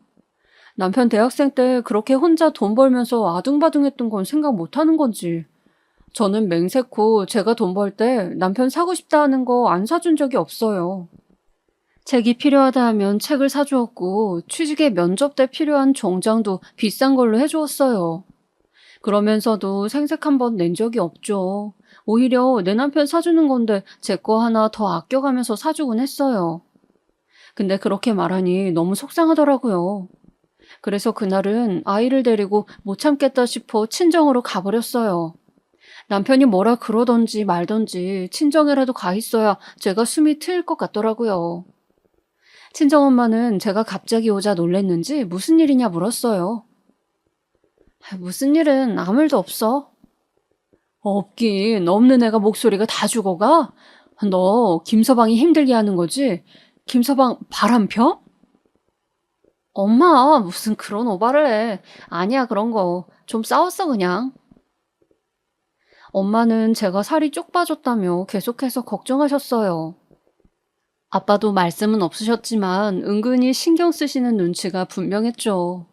남편 대학생 때 그렇게 혼자 돈 벌면서 아둥바둥했던 건 생각 못 하는 건지. 저는 맹세코 제가 돈 벌 때 남편 사고 싶다 하는 거 안 사준 적이 없어요. 책이 필요하다 하면 책을 사주었고 취직에 면접 때 필요한 정장도 비싼 걸로 해주었어요. 그러면서도 생색 한 번 낸 적이 없죠. 오히려 내 남편 사주는 건데 제 거 하나 더 아껴가면서 사주곤 했어요. 근데 그렇게 말하니 너무 속상하더라고요. 그래서 그날은 아이를 데리고 못 참겠다 싶어 친정으로 가버렸어요. 남편이 뭐라 그러던지 말던지 친정에라도 가 있어야 제가 숨이 트일 것 같더라고요. 친정엄마는 제가 갑자기 오자 놀랬는지 무슨 일이냐 물었어요. 무슨 일은 아무 일도 없어. 없긴 없는 애가 목소리가 다 죽어가? 너 김서방이 힘들게 하는 거지? 김서방 바람 펴? 엄마 무슨 그런 오바를 해. 아니야 그런 거. 좀 싸웠어 그냥. 엄마는 제가 살이 쪽 빠졌다며 계속해서 걱정하셨어요. 아빠도 말씀은 없으셨지만 은근히 신경 쓰시는 눈치가 분명했죠.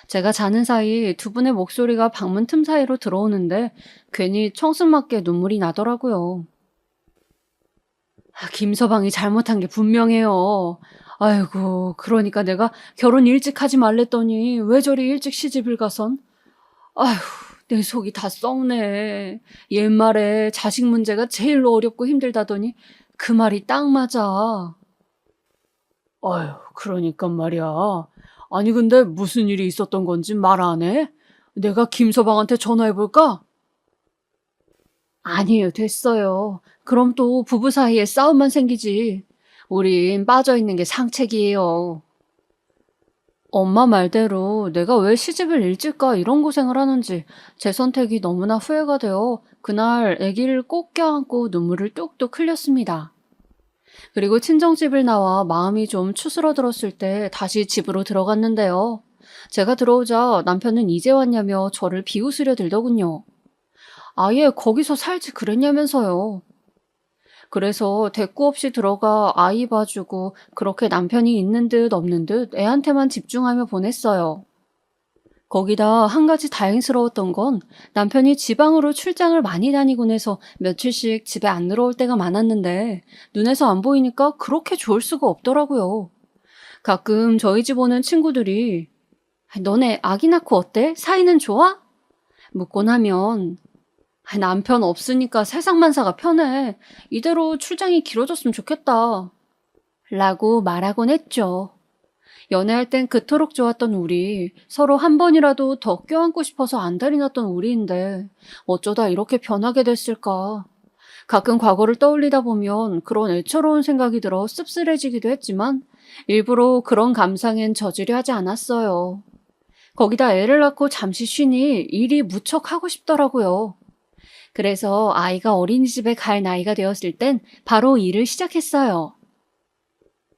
제가 자는 사이 두 분의 목소리가 방문 틈 사이로 들어오는데 괜히 청승맞게 눈물이 나더라고요. 김서방이 잘못한 게 분명해요. 아이고, 그러니까 내가 결혼 일찍 하지 말랬더니 왜 저리 일찍 시집을 가선? 아휴, 내 속이 다 썩네. 옛말에 자식 문제가 제일로 어렵고 힘들다더니 그 말이 딱 맞아. 아휴, 그러니까 말이야. 아니 근데 무슨 일이 있었던 건지 말 안 해? 내가 김서방한테 전화해볼까? 아니에요, 됐어요. 그럼 또 부부 사이에 싸움만 생기지. 우린 빠져있는 게 상책이에요. 엄마 말대로 내가 왜 시집을 일찍 가 이런 고생을 하는지 제 선택이 너무나 후회가 되어 그날 아기를 꼭 껴안고 눈물을 뚝뚝 흘렸습니다. 그리고 친정집을 나와 마음이 좀 추스러들었을 때 다시 집으로 들어갔는데요. 제가 들어오자 남편은 이제 왔냐며 저를 비웃으려 들더군요. 아예 거기서 살지 그랬냐면서요. 그래서 대꾸 없이 들어가 아이 봐주고 그렇게 남편이 있는 듯 없는 듯 애한테만 집중하며 보냈어요. 거기다 한 가지 다행스러웠던 건 남편이 지방으로 출장을 많이 다니곤 해서 며칠씩 집에 안 들어올 때가 많았는데 눈에서 안 보이니까 그렇게 좋을 수가 없더라고요. 가끔 저희 집 오는 친구들이 너네 아기 낳고 어때? 사이는 좋아? 묻곤 하면 남편 없으니까 세상만사가 편해. 이대로 출장이 길어졌으면 좋겠다. 라고 말하곤 했죠. 연애할 땐 그토록 좋았던 우리, 서로 한 번이라도 더 껴안고 싶어서 안달이 났던 우리인데 어쩌다 이렇게 변하게 됐을까. 가끔 과거를 떠올리다 보면 그런 애처로운 생각이 들어 씁쓸해지기도 했지만 일부러 그런 감상엔 저지려 하지 않았어요. 거기다 애를 낳고 잠시 쉬니 일이 무척 하고 싶더라고요. 그래서 아이가 어린이집에 갈 나이가 되었을 땐 바로 일을 시작했어요.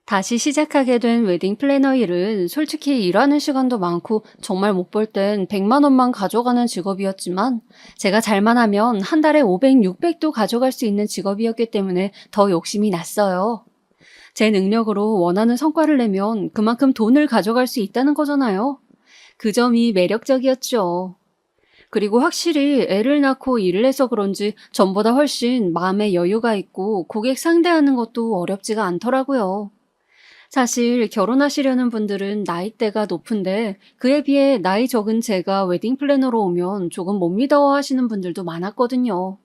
다시 시작하게 된 웨딩 플래너 일은 솔직히 일하는 시간도 많고 정말 못 벌 땐 100만 원만 가져가는 직업이었지만 제가 잘만 하면 한 달에 500, 600도 가져갈 수 있는 직업이었기 때문에 더 욕심이 났어요. 제 능력으로 원하는 성과를 내면 그만큼 돈을 가져갈 수 있다는 거잖아요. 그 점이 매력적이었죠. 그리고 확실히 애를 낳고 일을 해서 그런지 전보다 훨씬 마음의 여유가 있고 고객 상대하는 것도 어렵지가 않더라고요. 사실 결혼하시려는 분들은 나이대가 높은데 그에 비해 나이 적은 제가 웨딩 플래너로 오면 조금 못 믿어 하시는 분들도 많았거든요.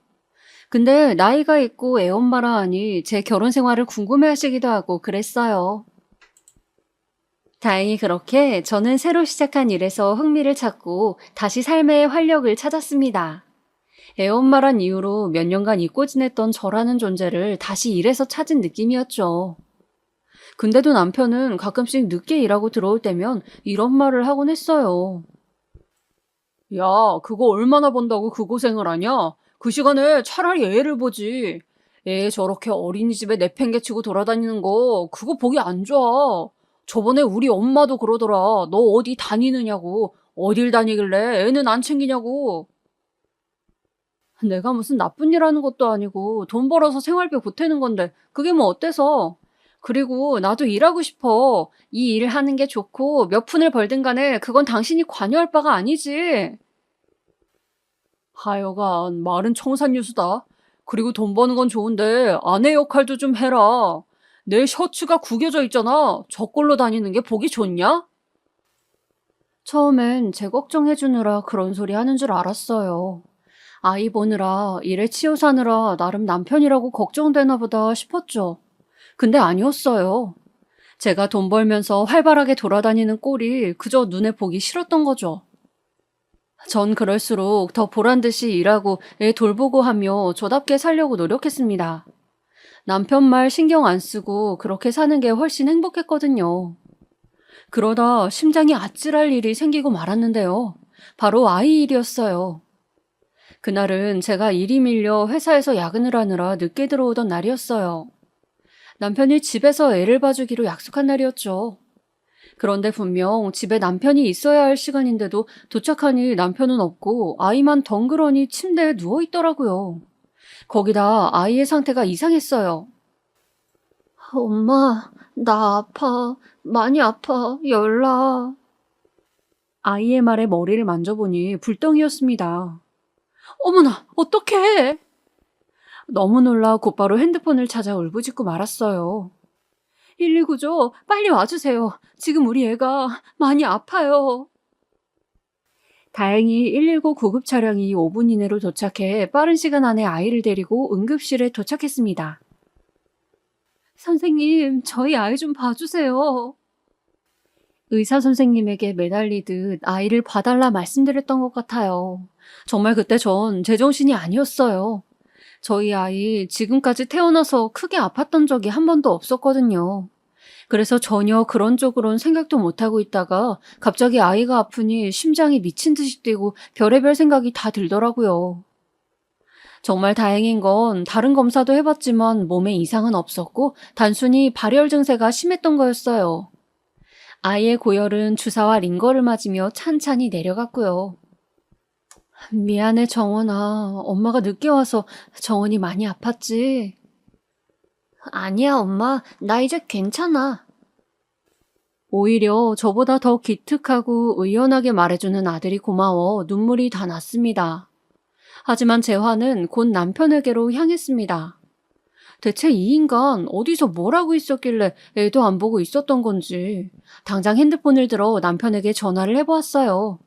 근데 나이가 있고 애엄마라 하니 제 결혼 생활을 궁금해 하시기도 하고 그랬어요. 다행히 그렇게 저는 새로 시작한 일에서 흥미를 찾고 다시 삶의 활력을 찾았습니다. 애엄마란 이유로 몇 년간 잊고 지냈던 저라는 존재를 다시 일에서 찾은 느낌이었죠. 근데도 남편은 가끔씩 늦게 일하고 들어올 때면 이런 말을 하곤 했어요. 야, 그거 얼마나 번다고 그 고생을 하냐? 그 시간에 차라리 애를 보지. 애 저렇게 어린이집에 내팽개치고 돌아다니는 거 그거 보기 안 좋아. 저번에 우리 엄마도 그러더라. 너 어디 다니느냐고. 어딜 다니길래 애는 안 챙기냐고. 내가 무슨 나쁜 일 하는 것도 아니고 돈 벌어서 생활비 보태는 건데 그게 뭐 어때서? 그리고 나도 일하고 싶어. 이 일 하는 게 좋고 몇 푼을 벌든 간에 그건 당신이 관여할 바가 아니지. 하여간 말은 청산유수다. 그리고 돈 버는 건 좋은데 아내 역할도 좀 해라. 내 셔츠가 구겨져 있잖아. 저꼴로 다니는 게 보기 좋냐? 처음엔 제 걱정해주느라 그런 소리 하는 줄 알았어요. 아이 보느라 일에 치여 사느라 나름 남편이라고 걱정되나 보다 싶었죠. 근데 아니었어요. 제가 돈 벌면서 활발하게 돌아다니는 꼴이 그저 눈에 보기 싫었던 거죠. 전 그럴수록 더 보란듯이 일하고 애 돌보고 하며 저답게 살려고 노력했습니다. 남편 말 신경 안 쓰고 그렇게 사는 게 훨씬 행복했거든요. 그러다 심장이 아찔할 일이 생기고 말았는데요. 바로 아이 일이었어요. 그날은 제가 일이 밀려 회사에서 야근을 하느라 늦게 들어오던 날이었어요. 남편이 집에서 애를 봐주기로 약속한 날이었죠. 그런데 분명 집에 남편이 있어야 할 시간인데도 도착하니 남편은 없고 아이만 덩그러니 침대에 누워 있더라고요. 거기다 아이의 상태가 이상했어요. 엄마, 나 아파. 많이 아파. 열나. 아이의 말에 머리를 만져보니 불덩이였습니다. 어머나, 어떡해! 너무 놀라 곧바로 핸드폰을 찾아 울부짖고 말았어요. 119죠? 빨리 와주세요. 지금 우리 애가 많이 아파요. 다행히 119 구급 차량이 5분 이내로 도착해 빠른 시간 안에 아이를 데리고 응급실에 도착했습니다. 선생님, 저희 아이 좀 봐주세요. 의사 선생님에게 매달리듯 아이를 봐달라 말씀드렸던 것 같아요. 정말 그때 전 제정신이 아니었어요. 저희 아이 지금까지 태어나서 크게 아팠던 적이 한 번도 없었거든요. 그래서 전혀 그런 쪽으론 생각도 못하고 있다가 갑자기 아이가 아프니 심장이 미친 듯이 뛰고 별의별 생각이 다 들더라고요. 정말 다행인 건 다른 검사도 해봤지만 몸에 이상은 없었고 단순히 발열 증세가 심했던 거였어요. 아이의 고열은 주사와 링거를 맞으며 찬찬히 내려갔고요. 미안해, 정원아. 엄마가 늦게 와서 정원이 많이 아팠지? 아니야, 엄마. 나 이제 괜찮아. 오히려 저보다 더 기특하고 의연하게 말해주는 아들이 고마워 눈물이 다 났습니다. 하지만 제 화는 곧 남편에게로 향했습니다. 대체 이 인간 어디서 뭘 하고 있었길래 애도 안 보고 있었던 건지 당장 핸드폰을 들어 남편에게 전화를 해보았어요.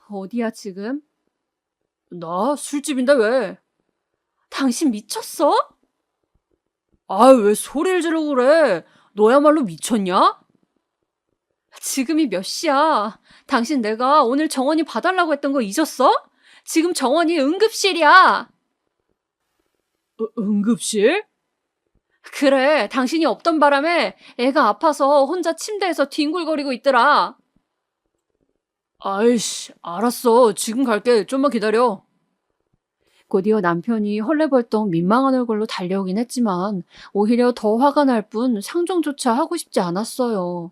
어디야 지금? 나 술집인데 왜? 당신 미쳤어? 아, 왜 소리를 지르고 그래? 너야말로 미쳤냐? 지금이 몇 시야? 당신 내가 오늘 정원이 봐달라고 했던 거 잊었어? 지금 정원이 응급실이야. 응급실? 그래, 당신이 없던 바람에 애가 아파서 혼자 침대에서 뒹굴거리고 있더라. 아이씨, 알았어. 지금 갈게. 좀만 기다려. 곧이어 남편이 헐레벌떡 민망한 얼굴로 달려오긴 했지만 오히려 더 화가 날 뿐 상종조차 하고 싶지 않았어요.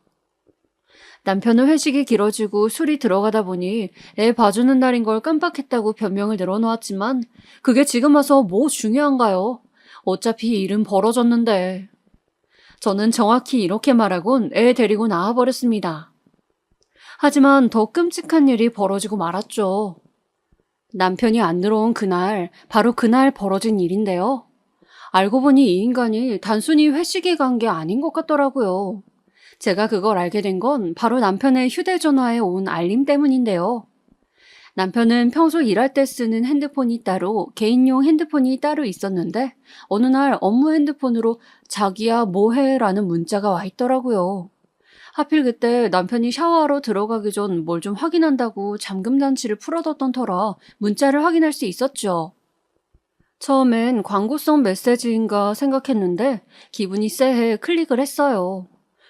남편은 회식이 길어지고 술이 들어가다 보니 애 봐주는 날인 걸 깜빡했다고 변명을 늘어놓았지만 그게 지금 와서 뭐 중요한가요? 어차피 일은 벌어졌는데. 저는 정확히 이렇게 말하곤 애 데리고 나와버렸습니다. 하지만 더 끔찍한 일이 벌어지고 말았죠. 남편이 안 들어온 그날, 바로 그날 벌어진 일인데요. 알고 보니 이 인간이 단순히 회식에 간 게 아닌 것 같더라고요. 제가 그걸 알게 된 건 바로 남편의 휴대전화에 온 알림 때문인데요. 남편은 평소 일할 때 쓰는 핸드폰이 따로, 개인용 핸드폰이 따로 있었는데 어느 날 업무 핸드폰으로 자기야 뭐해? 라는 문자가 와 있더라고요. 하필 그때 남편이 샤워하러 들어가기 전 뭘 좀 확인한다고 잠금 장치를 풀어뒀던 터라 문자를 확인할 수 있었죠. 처음엔 광고성 메시지인가 생각했는데 기분이 쎄해 클릭을 했어요.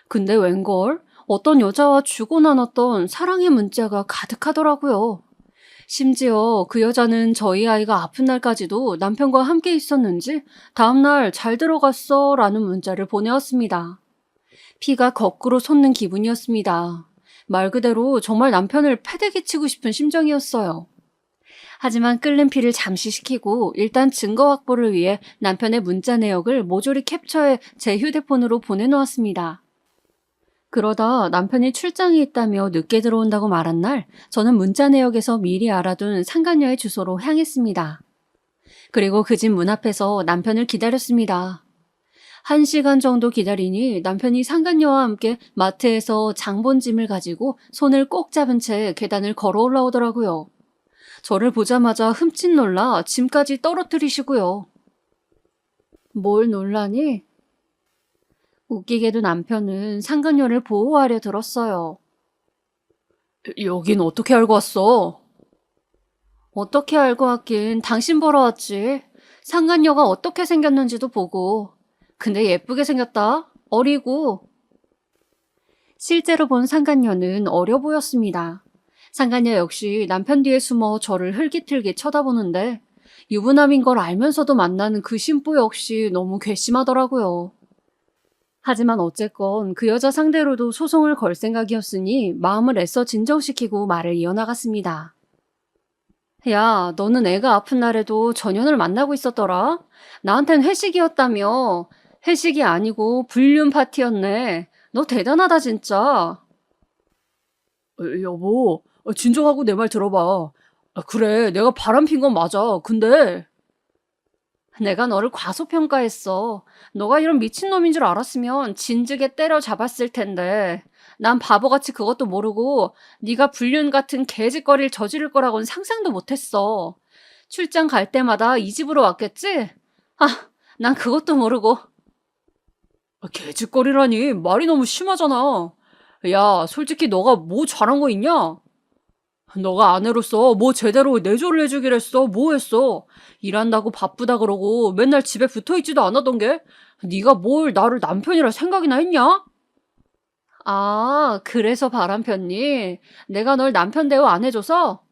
근데 웬걸? 어떤 여자와 주고 나눴던 사랑의 문자가 가득하더라고요. 심지어 그 여자는 저희 아이가 아픈 날까지도 남편과 함께 있었는지 다음날 잘 들어갔어 라는 문자를 보내왔습니다. 피가 거꾸로 솟는 기분이었습니다. 말 그대로 정말 남편을 패대기 치고 싶은 심정이었어요. 하지만 끓는 피를 잠시 식히고 일단 증거 확보를 위해 남편의 문자 내역을 모조리 캡처해 제 휴대폰으로 보내놓았습니다. 그러다 남편이 출장이 있다며 늦게 들어온다고 말한 날, 저는 문자 내역에서 미리 알아둔 상간녀의 주소로 향했습니다. 그리고 그 집 문 앞에서 남편을 기다렸습니다. 1시간 정도 기다리니 남편이 상간녀와 함께 마트에서 장본 짐을 가지고 손을 꼭 잡은 채 계단을 걸어 올라오더라고요. 저를 보자마자 흠칫 놀라 짐까지 떨어뜨리시고요. 뭘 놀라니? 웃기게도 남편은 상간녀를 보호하려 들었어요. 여긴 어떻게 알고 왔어? 어떻게 알고 왔긴 당신 보러 왔지. 상간녀가 어떻게 생겼는지도 보고. 근데 예쁘게 생겼다. 어리고. 실제로 본 상간녀는 어려 보였습니다. 상간녀 역시 남편 뒤에 숨어 저를 흘깃흘깃 쳐다보는데 유부남인 걸 알면서도 만나는 그 심보 역시 너무 괘씸하더라고요. 하지만 어쨌건 그 여자 상대로도 소송을 걸 생각이었으니 마음을 애써 진정시키고 말을 이어나갔습니다. 야, 너는 애가 아픈 날에도 전현을 만나고 있었더라? 나한텐 회식이었다며. 회식이 아니고 불륜 파티였네. 너 대단하다 진짜. 여보, 진정하고 내 말 들어봐. 그래, 내가 바람핀 건 맞아. 근데 내가 너를 과소평가했어. 너가 이런 미친놈인 줄 알았으면 진즉에 때려잡았을 텐데. 난 바보같이 그것도 모르고 네가 불륜 같은 개짓거리를 저지를 거라고는 상상도 못했어. 출장 갈 때마다 이 집으로 왔겠지? 아, 난 그것도 모르고. 개짓거리라니 말이 너무 심하잖아. 야, 솔직히 너가 뭐 잘한 거 있냐? 너가 아내로서 뭐 제대로 내조를 해주기로 했어? 뭐 했어? 일한다고 바쁘다 그러고 맨날 집에 붙어있지도 않았던 게 네가 뭘 나를 남편이라 생각이나 했냐? 아, 그래서 바람 폈니? 내가 널 남편 대우 안 해줘서?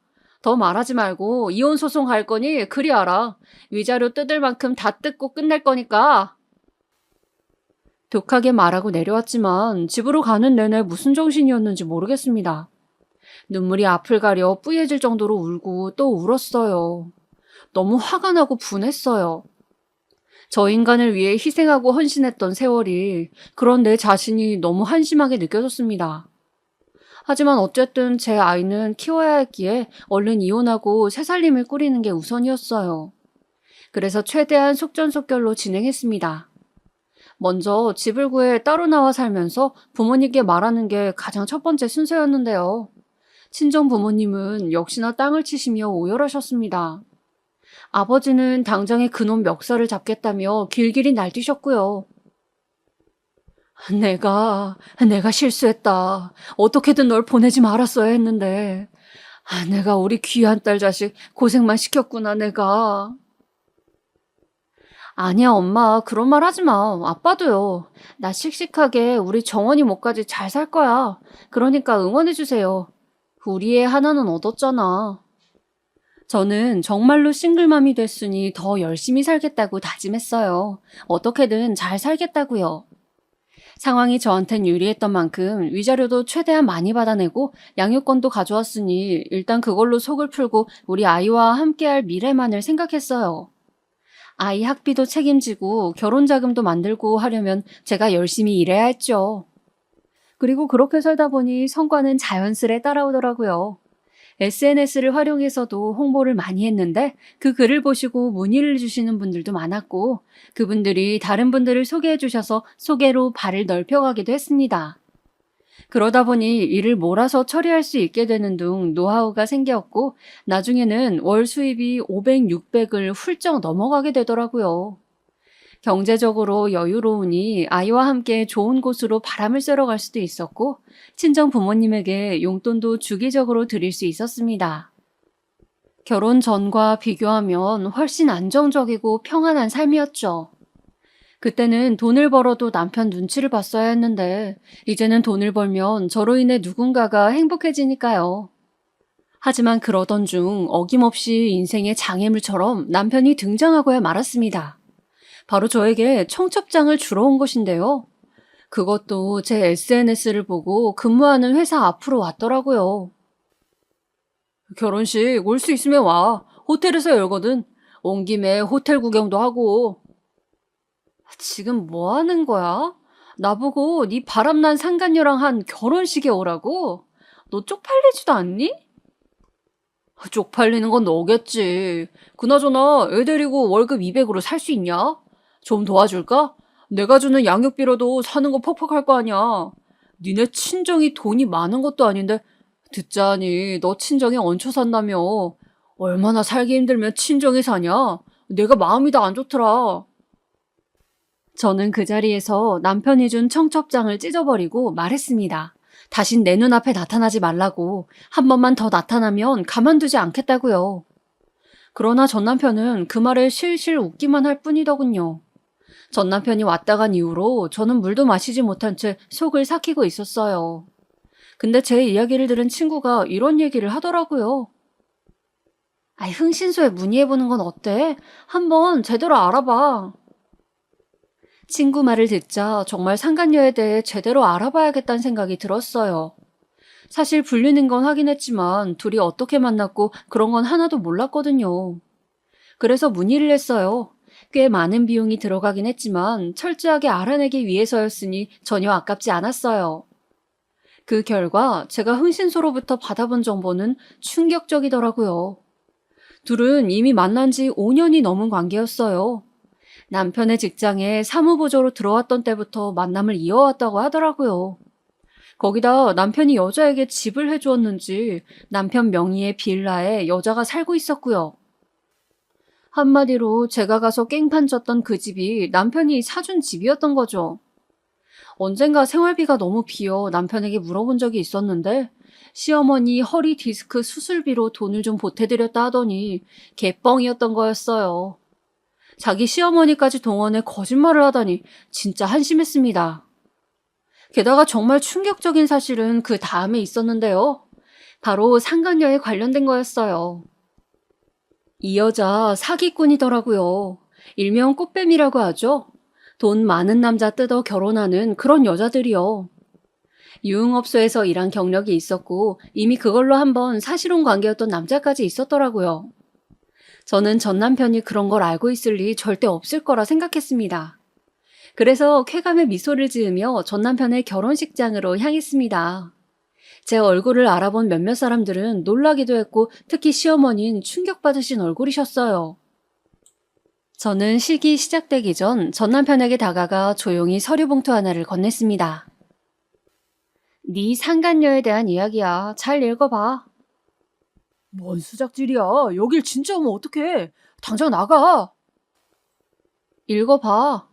더 말하지 말고 이혼 소송 갈 거니 그리 알아. 위자료 뜯을 만큼 다 뜯고 끝낼 거니까. 독하게 말하고 내려왔지만 집으로 가는 내내 무슨 정신이었는지 모르겠습니다. 눈물이 앞을 가려 뿌얘질 정도로 울고 또 울었어요. 너무 화가 나고 분했어요. 저 인간을 위해 희생하고 헌신했던 세월이 그런 내 자신이 너무 한심하게 느껴졌습니다. 하지만 어쨌든 제 아이는 키워야 했기에 얼른 이혼하고 새살림을 꾸리는 게 우선이었어요. 그래서 최대한 속전속결로 진행했습니다. 먼저 집을 구해 따로 나와 살면서 부모님께 말하는 게 가장 첫 번째 순서였는데요. 친정 부모님은 역시나 땅을 치시며 오열하셨습니다. 아버지는 당장에 그놈 멱살을 잡겠다며 길길이 날뛰셨고요. 내가 실수했다. 어떻게든 널 보내지 말았어야 했는데. 내가 우리 귀한 딸 자식 고생만 시켰구나, 내가. 아니야, 엄마. 그런 말 하지 마. 아빠도요. 나 씩씩하게 우리 정원이 뭐까지 잘 살 거야. 그러니까 응원해주세요. 우리 애 하나는 얻었잖아. 저는 정말로 싱글맘이 됐으니 더 열심히 살겠다고 다짐했어요. 어떻게든 잘 살겠다고요. 상황이 저한텐 유리했던 만큼 위자료도 최대한 많이 받아내고 양육권도 가져왔으니 일단 그걸로 속을 풀고 우리 아이와 함께할 미래만을 생각했어요. 아이 학비도 책임지고 결혼 자금도 만들고 하려면 제가 열심히 일해야 했죠. 그리고 그렇게 살다 보니 성과는 자연스레 따라오더라고요. SNS를 활용해서도 홍보를 많이 했는데 그 글을 보시고 문의를 주시는 분들도 많았고 그분들이 다른 분들을 소개해 주셔서 소개로 발을 넓혀가기도 했습니다. 그러다 보니 일을 몰아서 처리할 수 있게 되는 등 노하우가 생겼고 나중에는 월 수입이 500, 600을 훌쩍 넘어가게 되더라고요. 경제적으로 여유로우니 아이와 함께 좋은 곳으로 바람을 쐬러 갈 수도 있었고 친정 부모님에게 용돈도 주기적으로 드릴 수 있었습니다. 결혼 전과 비교하면 훨씬 안정적이고 평안한 삶이었죠. 그때는 돈을 벌어도 남편 눈치를 봤어야 했는데 이제는 돈을 벌면 저로 인해 누군가가 행복해지니까요. 하지만 그러던 중 어김없이 인생의 장애물처럼 남편이 등장하고야 말았습니다. 바로 저에게 청첩장을 주러 온 것인데요. 그것도 제 SNS를 보고 근무하는 회사 앞으로 왔더라고요. 결혼식 올 수 있으면 와. 호텔에서 열거든. 온 김에 호텔 구경도 하고. 지금 뭐 하는 거야? 나보고 네 바람난 상간녀랑 한 결혼식에 오라고? 너 쪽팔리지도 않니? 쪽팔리는 건 너겠지. 그나저나 애 데리고 월급 200으로 살 수 있냐? 좀 도와줄까? 내가 주는 양육비로도 사는 거 퍽퍽할 거 아니야. 니네 친정이 돈이 많은 것도 아닌데 듣자니 너 친정에 얹혀 산다며. 얼마나 살기 힘들면 친정에 사냐? 내가 마음이 다 안 좋더라. 저는 그 자리에서 남편이 준 청첩장을 찢어버리고 말했습니다. 다신 내 눈앞에 나타나지 말라고. 한 번만 더 나타나면 가만두지 않겠다고요. 그러나 전 남편은 그 말에 실실 웃기만 할 뿐이더군요. 전 남편이 왔다 간 이후로 저는 물도 마시지 못한 채 속을 삭히고 있었어요. 근데 제 이야기를 들은 친구가 이런 얘기를 하더라고요. 아이, 흥신소에 문의해보는 건 어때? 한번 제대로 알아봐. 친구 말을 듣자 정말 상간녀에 대해 제대로 알아봐야겠다는 생각이 들었어요. 사실 불리는 건 하긴 했지만 둘이 어떻게 만났고 그런 건 하나도 몰랐거든요. 그래서 문의를 했어요. 꽤 많은 비용이 들어가긴 했지만 철저하게 알아내기 위해서였으니 전혀 아깝지 않았어요. 그 결과 제가 흥신소로부터 받아본 정보는 충격적이더라고요. 둘은 이미 만난 지 5년이 넘은 관계였어요. 남편의 직장에 사무보조로 들어왔던 때부터 만남을 이어왔다고 하더라고요. 거기다 남편이 여자에게 집을 해주었는지 남편 명의의 빌라에 여자가 살고 있었고요. 한마디로 제가 가서 깽판 쳤던 그 집이 남편이 사준 집이었던 거죠. 언젠가 생활비가 너무 비어 남편에게 물어본 적이 있었는데 시어머니 허리 디스크 수술비로 돈을 좀 보태드렸다 하더니 개뻥이었던 거였어요. 자기 시어머니까지 동원해 거짓말을 하다니 진짜 한심했습니다. 게다가 정말 충격적인 사실은 그 다음에 있었는데요. 바로 상간녀에 관련된 거였어요. 이 여자 사기꾼이더라고요. 일명 꽃뱀이라고 하죠. 돈 많은 남자 뜯어 결혼하는 그런 여자들이요. 유흥업소에서 일한 경력이 있었고 이미 그걸로 한번 사실혼 관계였던 남자까지 있었더라고요. 저는 전 남편이 그런 걸 알고 있을 리 절대 없을 거라 생각했습니다. 그래서 쾌감의 미소를 지으며 전 남편의 결혼식장으로 향했습니다. 제 얼굴을 알아본 몇몇 사람들은 놀라기도 했고 특히 시어머니는 충격받으신 얼굴이셨어요. 저는 식이 시작되기 전 전 남편에게 다가가 조용히 서류 봉투 하나를 건넸습니다. 네 상간녀에 대한 이야기야. 잘 읽어봐. 뭔 수작질이야. 여길 진짜 오면 어떡해. 당장 나가. 읽어봐.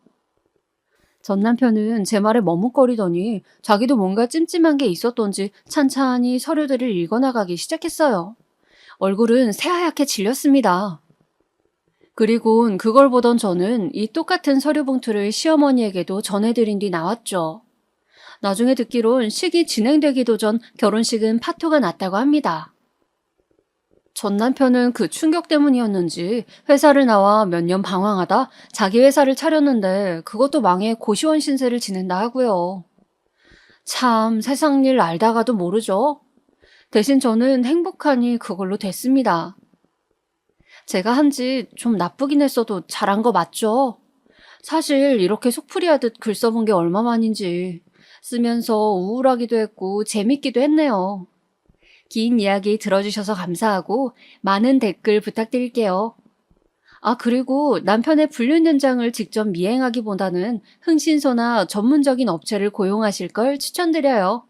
전 남편은 제 말에 머뭇거리더니 자기도 뭔가 찜찜한 게 있었던지 찬찬히 서류들을 읽어나가기 시작했어요. 얼굴은 새하얗게 질렸습니다. 그리곤 그걸 보던 저는 이 똑같은 서류 봉투를 시어머니에게도 전해드린 뒤 나왔죠. 나중에 듣기론 식이 진행되기도 전 결혼식은 파토가 났다고 합니다. 전 남편은 그 충격 때문이었는지 회사를 나와 몇 년 방황하다 자기 회사를 차렸는데 그것도 망해 고시원 신세를 지낸다 하고요. 참 세상 일 알다가도 모르죠. 대신 저는 행복하니 그걸로 됐습니다. 제가 한 지 좀 나쁘긴 했어도 잘한 거 맞죠? 사실 이렇게 속풀이하듯 글 써본 게 얼마만인지 쓰면서 우울하기도 했고 재밌기도 했네요. 긴 이야기 들어주셔서 감사하고 많은 댓글 부탁드릴게요. 아, 그리고 남편의 불륜 현장을 직접 미행하기보다는 흥신소나 전문적인 업체를 고용하실 걸 추천드려요.